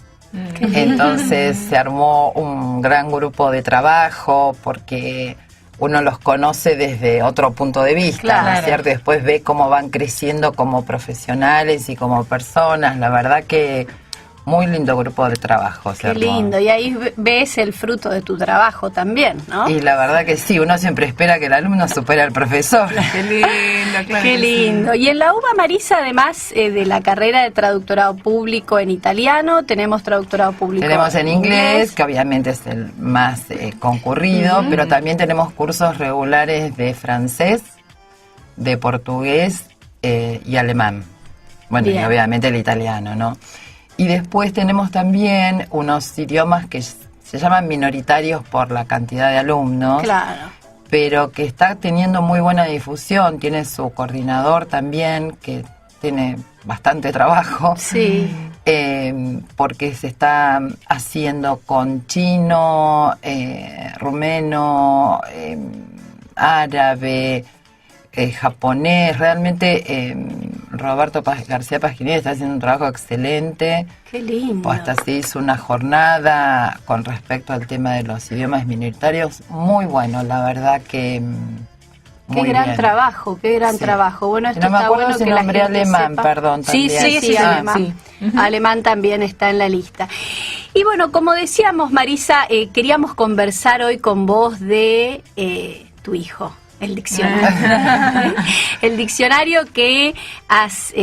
Speaker 9: Entonces se armó un gran grupo de trabajo porque uno los conoce desde otro punto de vista,
Speaker 5: Claro.
Speaker 9: ¿no es cierto? Y después ve cómo van creciendo como profesionales y como personas. La verdad que muy lindo grupo de trabajo. se
Speaker 5: Qué
Speaker 9: armó.
Speaker 5: lindo. Y ahí ves el fruto de tu trabajo también, ¿no?
Speaker 9: Y la verdad que sí, uno siempre espera que el alumno supere al profesor.
Speaker 6: Qué lindo, claro.
Speaker 5: Qué lindo. Y en la UBA, Marisa, además de la carrera de traductorado público en italiano, tenemos traductorado público
Speaker 9: Tenemos en inglés, que obviamente es el más concurrido, pero también tenemos cursos regulares de francés, de portugués y alemán. Bueno,
Speaker 5: Bien.
Speaker 9: y obviamente el italiano, ¿no? Y después tenemos también unos idiomas que se llaman minoritarios por la cantidad de alumnos,
Speaker 5: Claro.
Speaker 9: pero que está teniendo muy buena difusión. Tiene su coordinador también, que tiene bastante trabajo.
Speaker 5: Sí.
Speaker 9: Porque se está haciendo con chino, rumeno, árabe, japonés. Realmente Roberto García Pasquinelli está haciendo un trabajo excelente.
Speaker 5: Qué lindo.
Speaker 9: O hasta se hizo una jornada con respecto al tema de los idiomas minoritarios. Muy bueno, la verdad que
Speaker 5: Qué
Speaker 9: muy
Speaker 5: gran
Speaker 9: bien.
Speaker 5: trabajo, qué gran
Speaker 9: Sí.
Speaker 5: trabajo. Bueno, esto
Speaker 9: No me
Speaker 5: está
Speaker 9: acuerdo
Speaker 5: bueno
Speaker 9: si
Speaker 5: que la
Speaker 9: nombré
Speaker 5: gente
Speaker 9: alemán,
Speaker 5: sepa.
Speaker 9: perdón,
Speaker 5: Sí,
Speaker 9: también.
Speaker 5: sí,
Speaker 6: Ah,
Speaker 5: alemán.
Speaker 6: sí.
Speaker 5: Alemán también está en la lista. Y bueno, como decíamos, Marisa, queríamos conversar hoy con vos de tu hijo, el diccionario. El diccionario que has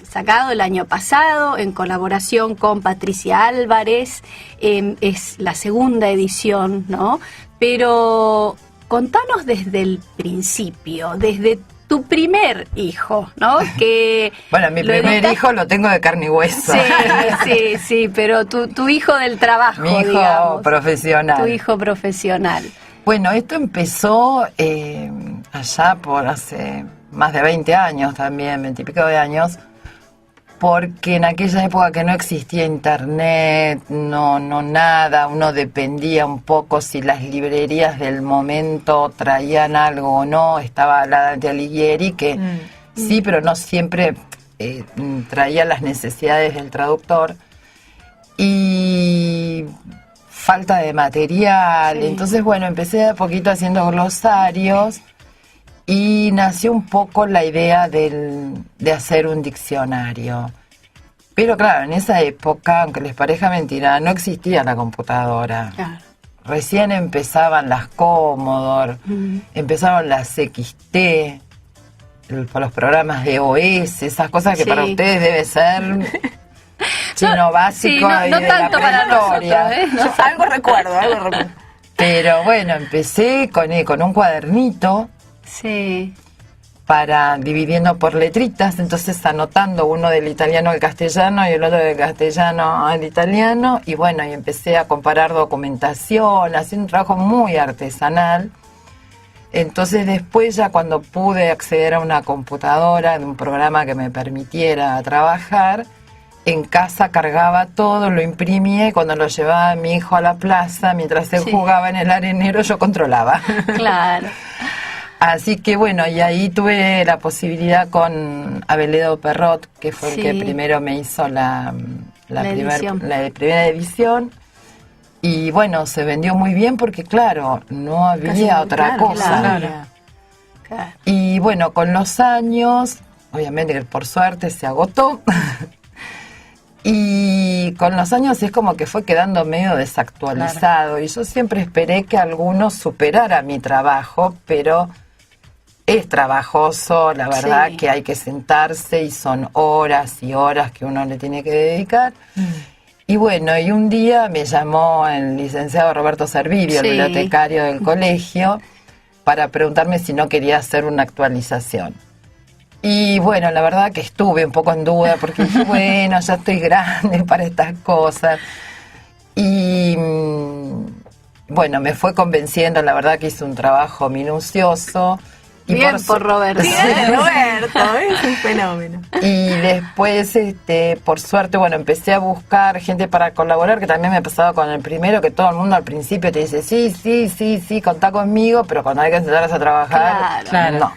Speaker 5: sacado el año pasado en colaboración con Patricia Álvarez. Es la segunda edición, ¿no? Pero contanos desde el principio, desde tu primer hijo, ¿no? Que
Speaker 9: Bueno, mi
Speaker 5: lo
Speaker 9: primer
Speaker 5: editaste-
Speaker 9: hijo lo tengo de carne y hueso.
Speaker 5: Sí, pero tu hijo del trabajo,
Speaker 9: Mi hijo
Speaker 5: digamos.
Speaker 9: profesional.
Speaker 5: Tu hijo profesional.
Speaker 9: Bueno, esto empezó allá por hace más de 20 años también, 20 y pico de años, porque en aquella época que no existía internet, no nada, uno dependía un poco si las librerías del momento traían algo o no. Estaba la Dante Alighieri, que sí, pero no siempre traía las necesidades del traductor. Y falta de material.
Speaker 5: Sí.
Speaker 9: Entonces, bueno, empecé de a poquito haciendo glosarios y nació un poco la idea de hacer un diccionario. Pero claro, en esa época, aunque les parezca mentira, no existía la computadora.
Speaker 5: Claro.
Speaker 9: Recién empezaban las Commodore, empezaron las XT, los programas de OS, esas cosas que
Speaker 5: Sí.
Speaker 9: para ustedes debe ser chino básico.
Speaker 5: Sí, no
Speaker 9: y de la
Speaker 5: tanto para nosotros,
Speaker 9: prehistoria.
Speaker 5: ¿eh? No.
Speaker 9: Algo recuerdo. Pero bueno, empecé con un cuadernito
Speaker 5: Sí.
Speaker 9: para dividiendo por letritas, entonces anotando uno del italiano al castellano y el otro del castellano al italiano, y bueno, y empecé a comparar documentación, haciendo un trabajo muy artesanal. Entonces después ya cuando pude acceder a una computadora, de un programa que me permitiera trabajar, en casa cargaba todo, lo imprimía y cuando lo llevaba a mi hijo a la plaza, mientras él
Speaker 5: Sí.
Speaker 9: jugaba en el arenero, yo controlaba.
Speaker 5: Claro.
Speaker 9: Así que bueno, y ahí tuve la posibilidad con Abeledo Perrot, que fue
Speaker 5: Sí.
Speaker 9: el que primero me hizo la
Speaker 5: edición.
Speaker 9: primera edición. Y bueno, se vendió muy bien porque claro, no había otra
Speaker 6: claro,
Speaker 9: cosa.
Speaker 5: Claro. Claro.
Speaker 9: Y bueno, con los años, obviamente que por suerte se agotó. Y con los años es como que fue quedando medio desactualizado. Y yo siempre esperé que alguno superara mi trabajo, pero es trabajoso, la verdad
Speaker 5: Sí.
Speaker 9: que hay que sentarse y son horas y horas que uno le tiene que dedicar. Y bueno, y un día me llamó el licenciado Roberto Servirio,
Speaker 5: Sí.
Speaker 9: el bibliotecario del colegio, para preguntarme si no quería hacer una actualización. Y bueno, la verdad que estuve un poco en duda porque dije, bueno, ya estoy grande para estas cosas. Y bueno, me fue convenciendo, la verdad que hice un trabajo minucioso Y
Speaker 5: Bien por Roberto.
Speaker 6: Bien, Roberto, es un fenómeno.
Speaker 9: Y después, por suerte, bueno, empecé a buscar gente para colaborar, que también me ha pasado con el primero, que todo el mundo al principio te dice, sí, contá conmigo, pero cuando hay que sentarse a trabajar,
Speaker 2: Claro.
Speaker 9: no.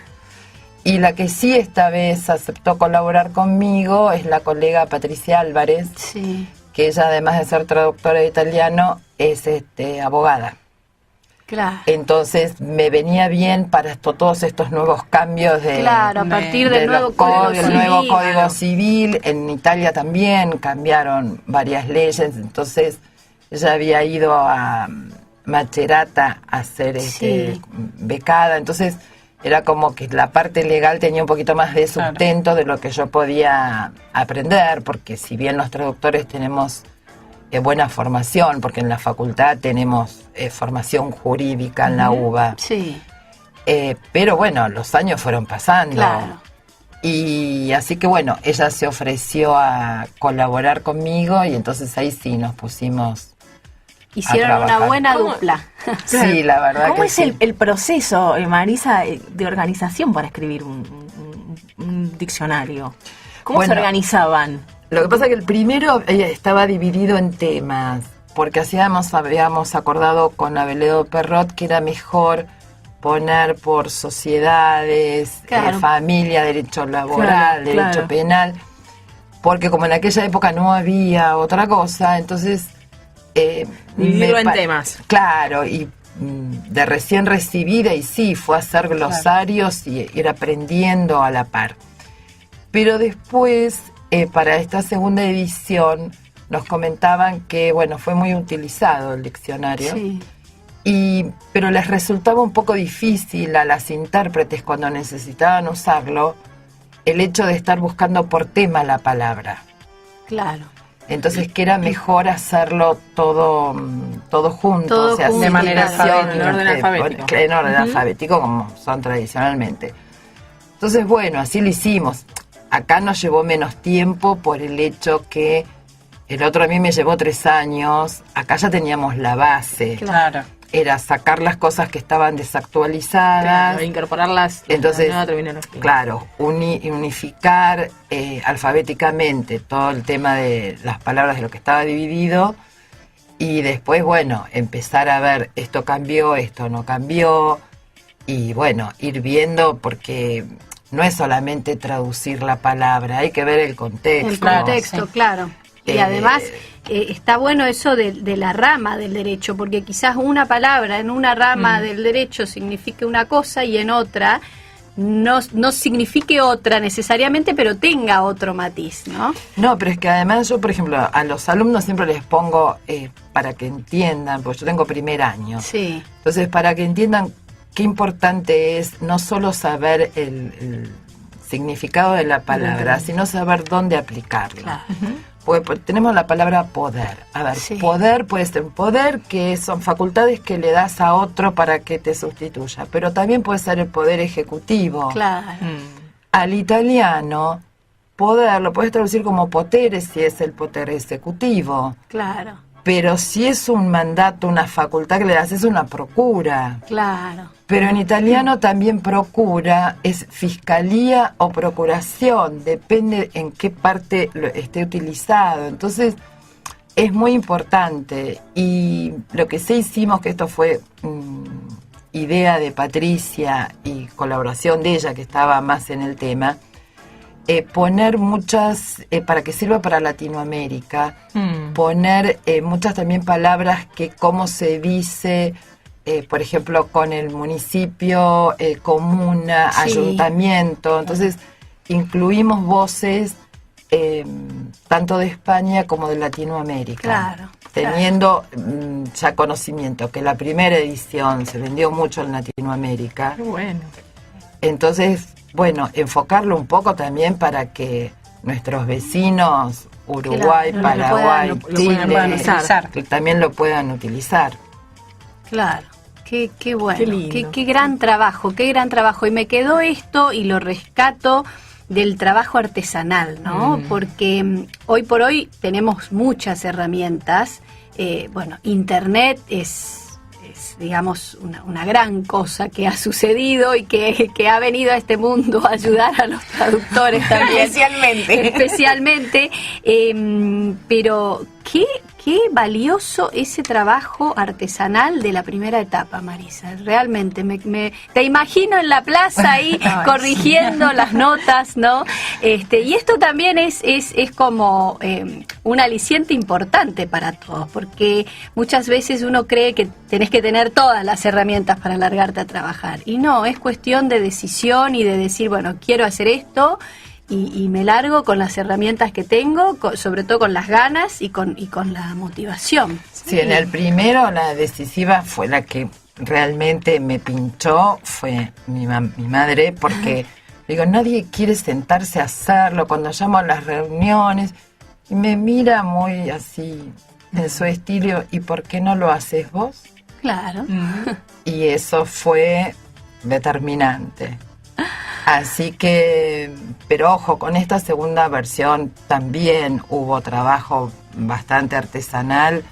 Speaker 9: Y la que sí esta vez aceptó colaborar conmigo es la colega Patricia Álvarez,
Speaker 5: Sí.
Speaker 9: que ella, además de ser traductora de italiano, es abogada.
Speaker 5: Claro.
Speaker 9: Entonces me venía bien para todos estos nuevos cambios de,
Speaker 5: Claro, a partir del
Speaker 9: de
Speaker 5: nuevo
Speaker 9: los códigos, el nuevo
Speaker 5: civil.
Speaker 9: código civil. En Italia también cambiaron varias leyes, entonces ella había ido a Macerata a ser
Speaker 5: Sí.
Speaker 9: becada, entonces era como que la parte legal tenía un poquito más de sustento de lo que yo podía aprender, porque si bien los traductores tenemos buena formación, porque en la facultad tenemos formación jurídica en la UBA.
Speaker 5: Sí.
Speaker 9: Pero bueno, los años fueron pasando.
Speaker 5: Claro.
Speaker 9: Y así que bueno, ella se ofreció a colaborar conmigo y entonces ahí sí nos pusimos
Speaker 5: Hicieron
Speaker 9: a
Speaker 5: una
Speaker 9: trabajar.
Speaker 5: buena
Speaker 6: ¿Cómo?
Speaker 5: dupla.
Speaker 9: Sí, la verdad
Speaker 6: ¿Cómo
Speaker 9: que
Speaker 6: es
Speaker 9: sí.
Speaker 6: el proceso, Marisa, de organización para escribir un diccionario? ¿Cómo se
Speaker 9: Bueno,
Speaker 6: organizaban?
Speaker 9: Lo que pasa es que el primero estaba dividido en temas, porque habíamos acordado con Abeledo Perrot que era mejor poner por sociedades,
Speaker 5: Claro.
Speaker 9: familia, derecho laboral,
Speaker 6: Claro,
Speaker 9: derecho
Speaker 6: claro.
Speaker 9: penal, porque como en aquella época no había otra cosa, entonces...
Speaker 6: Dividirlo en temas.
Speaker 9: Claro, y de recién recibida, y sí, fue a hacer glosarios y ir aprendiendo a la par. Pero después, para esta segunda edición, nos comentaban que, bueno, fue muy utilizado el diccionario.
Speaker 5: Sí.
Speaker 9: Pero les resultaba un poco difícil a las intérpretes cuando necesitaban usarlo el hecho de estar buscando por tema la palabra.
Speaker 5: Claro.
Speaker 9: Entonces que era mejor hacerlo todo junto,
Speaker 5: Todo
Speaker 9: o sea,
Speaker 5: junto,
Speaker 9: de manera
Speaker 5: claro.
Speaker 9: alfabética,
Speaker 6: En orden alfabético.
Speaker 9: en orden alfabético como son tradicionalmente. Entonces, bueno, así lo hicimos. Acá nos llevó menos tiempo por el hecho que el otro a mí me llevó 3 años, acá ya teníamos la base.
Speaker 2: Claro.
Speaker 9: Era sacar las cosas que estaban desactualizadas.
Speaker 6: Claro, incorporarlas en
Speaker 9: Entonces,
Speaker 6: la nueva terminología.
Speaker 9: claro, unificar alfabéticamente todo el tema de las palabras de lo que estaba dividido y después, bueno, empezar a ver esto cambió, esto no cambió y bueno, ir viendo porque no es solamente traducir la palabra, hay que ver el contexto.
Speaker 5: El contexto, claro. Y además está bueno eso de la rama del derecho, porque quizás una palabra en una rama del derecho signifique una cosa y en otra no signifique otra necesariamente, pero tenga otro matiz, ¿no?
Speaker 9: No, pero es que además yo, por ejemplo, a los alumnos siempre les pongo para que entiendan, porque yo tengo primer año.
Speaker 5: Sí.
Speaker 9: Entonces, para que entiendan qué importante es no solo saber el significado de la palabra, sino saber dónde aplicarla.
Speaker 5: Claro.
Speaker 9: Porque tenemos la palabra poder. A ver,
Speaker 5: Sí.
Speaker 9: poder puede ser poder, que son facultades que le das a otro para que te sustituya, pero también puede ser el poder ejecutivo.
Speaker 5: Claro.
Speaker 9: Al italiano, poder lo puedes traducir como potere si es el poder ejecutivo,
Speaker 5: Claro.
Speaker 9: pero si es un mandato, una facultad que le das, es una procura.
Speaker 5: Claro.
Speaker 9: Pero en italiano también procura es fiscalía o procuración, depende en qué parte esté utilizado. Entonces es muy importante y lo que sí hicimos, que esto fue idea de Patricia y colaboración de ella que estaba más en el tema, poner muchas, para que sirva para Latinoamérica, poner muchas también palabras que cómo se dice, por ejemplo, con el municipio, comuna,
Speaker 5: Sí.
Speaker 9: ayuntamiento. Entonces, incluimos voces tanto de España como de Latinoamérica.
Speaker 5: Claro,
Speaker 9: Teniendo ya conocimiento que la primera edición se vendió mucho en Latinoamérica.
Speaker 6: Qué bueno.
Speaker 9: Entonces, bueno, enfocarlo un poco también para que nuestros vecinos, Uruguay,
Speaker 5: Claro,
Speaker 9: Paraguay,
Speaker 6: lo puedan
Speaker 9: Chile,
Speaker 6: utilizar.
Speaker 9: que también lo puedan utilizar.
Speaker 5: Claro. Qué bueno,
Speaker 6: Qué lindo.
Speaker 5: qué gran trabajo, qué gran trabajo. Y me quedó esto y lo rescato del trabajo artesanal, ¿no? Porque hoy por hoy tenemos muchas herramientas. Bueno, Internet es digamos, una gran cosa que ha sucedido y que ha venido a este mundo a ayudar a los traductores también. Especialmente. Pero qué valioso ese trabajo artesanal de la primera etapa, Marisa. Realmente, te imagino en la plaza ahí corrigiendo las notas, ¿no? Y esto también es como un aliciente importante para todos, porque muchas veces uno cree que tenés que tener todas las herramientas para largarte a trabajar. Y no, es cuestión de decisión y de decir, bueno, quiero hacer esto, y me largo con las herramientas que tengo, sobre todo con las ganas y con la motivación.
Speaker 9: Sí, en el primero la decisiva fue la que realmente me pinchó, fue mi madre, porque digo, nadie quiere sentarse a hacerlo cuando llamo a las reuniones, y me mira muy así, en su estilo, ¿y por qué no lo haces vos?
Speaker 5: Claro.
Speaker 9: Y eso fue determinante. Así que, pero ojo, con esta segunda versión también hubo trabajo bastante artesanal,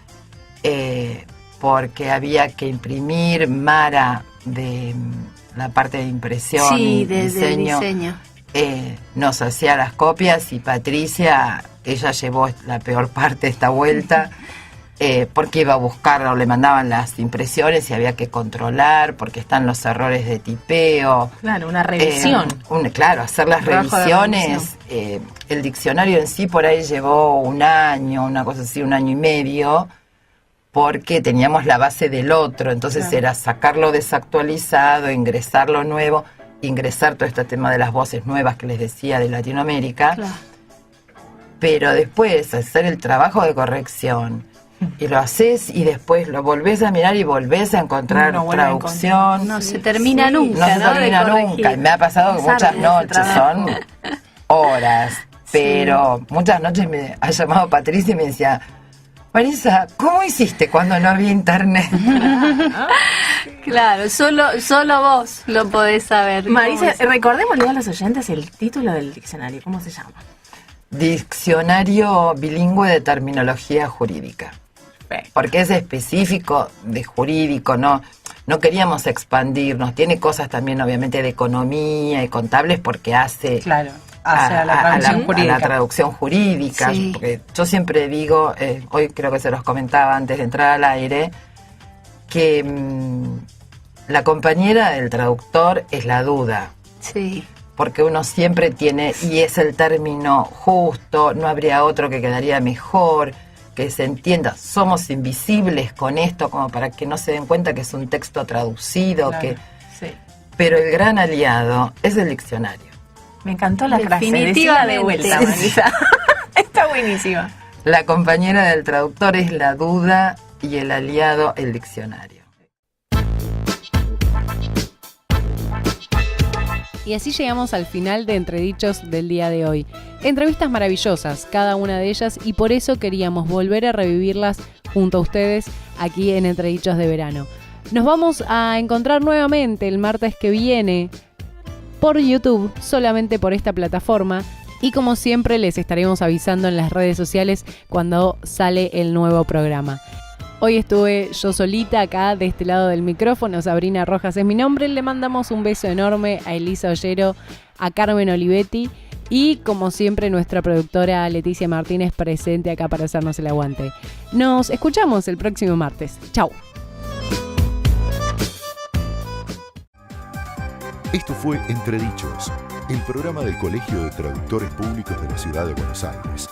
Speaker 9: porque había que imprimir. Mara, de la parte de impresión y diseño, nos hacía las copias, y Patricia, ella llevó la peor parte esta vuelta, porque iba a buscarlo, le mandaban las impresiones y había que controlar, porque están los errores de tipeo.
Speaker 6: Claro, una revisión.
Speaker 9: Claro, hacer las revisiones. El diccionario en sí por ahí llevó un año, una cosa así, 1 año y medio, porque teníamos la base del otro, entonces era sacarlo desactualizado, ingresar lo nuevo, ingresar todo este tema de las voces nuevas que les decía de Latinoamérica. Claro. Pero después hacer el trabajo de corrección, y lo haces y después lo volvés a mirar y volvés a encontrar traducción.
Speaker 5: No se termina nunca.
Speaker 9: No se termina nunca. Y me ha pasado que muchas noches, son horas, pero muchas noches me ha llamado Patricia y me decía, Marisa, ¿cómo hiciste cuando no había internet?
Speaker 5: Claro, solo vos lo podés saber.
Speaker 6: Marisa, recordémosle a los oyentes el título del diccionario, ¿cómo se llama?
Speaker 9: Diccionario bilingüe de terminología jurídica. Porque es específico de jurídico, no queríamos expandirnos. Tiene cosas también, obviamente, de economía y contables, porque hace a la traducción jurídica. Sí. Porque yo siempre digo, hoy creo que se los comentaba antes de entrar al aire, que la compañera del traductor es la duda.
Speaker 5: Sí.
Speaker 9: Porque uno siempre tiene, y es el término justo, no habría otro que quedaría mejor, que se entienda. Somos invisibles con esto, como para que no se den cuenta que es un texto traducido. Pero el gran aliado es el diccionario.
Speaker 6: Me encantó la frase. Definitiva de vuelta, Marisa. Está buenísima.
Speaker 9: La compañera del traductor es la duda y el aliado el diccionario.
Speaker 2: Y así llegamos al final de Entredichos del día de hoy. Entrevistas maravillosas, cada una de ellas, y por eso queríamos volver a revivirlas junto a ustedes aquí en Entredichos de verano. Nos vamos a encontrar nuevamente el martes que viene por YouTube, solamente por esta plataforma. Y como siempre les estaremos avisando en las redes sociales cuando sale el nuevo programa. Hoy estuve yo solita acá de este lado del micrófono, Sabrina Rojas es mi nombre. Le mandamos un beso enorme a Elisa Ollero, a Carmen Olivetti y como siempre nuestra productora Leticia Martínez presente acá para hacernos el aguante. Nos escuchamos el próximo martes. Chau.
Speaker 1: Esto fue Entredichos, el programa del Colegio de Traductores Públicos de la Ciudad de Buenos Aires.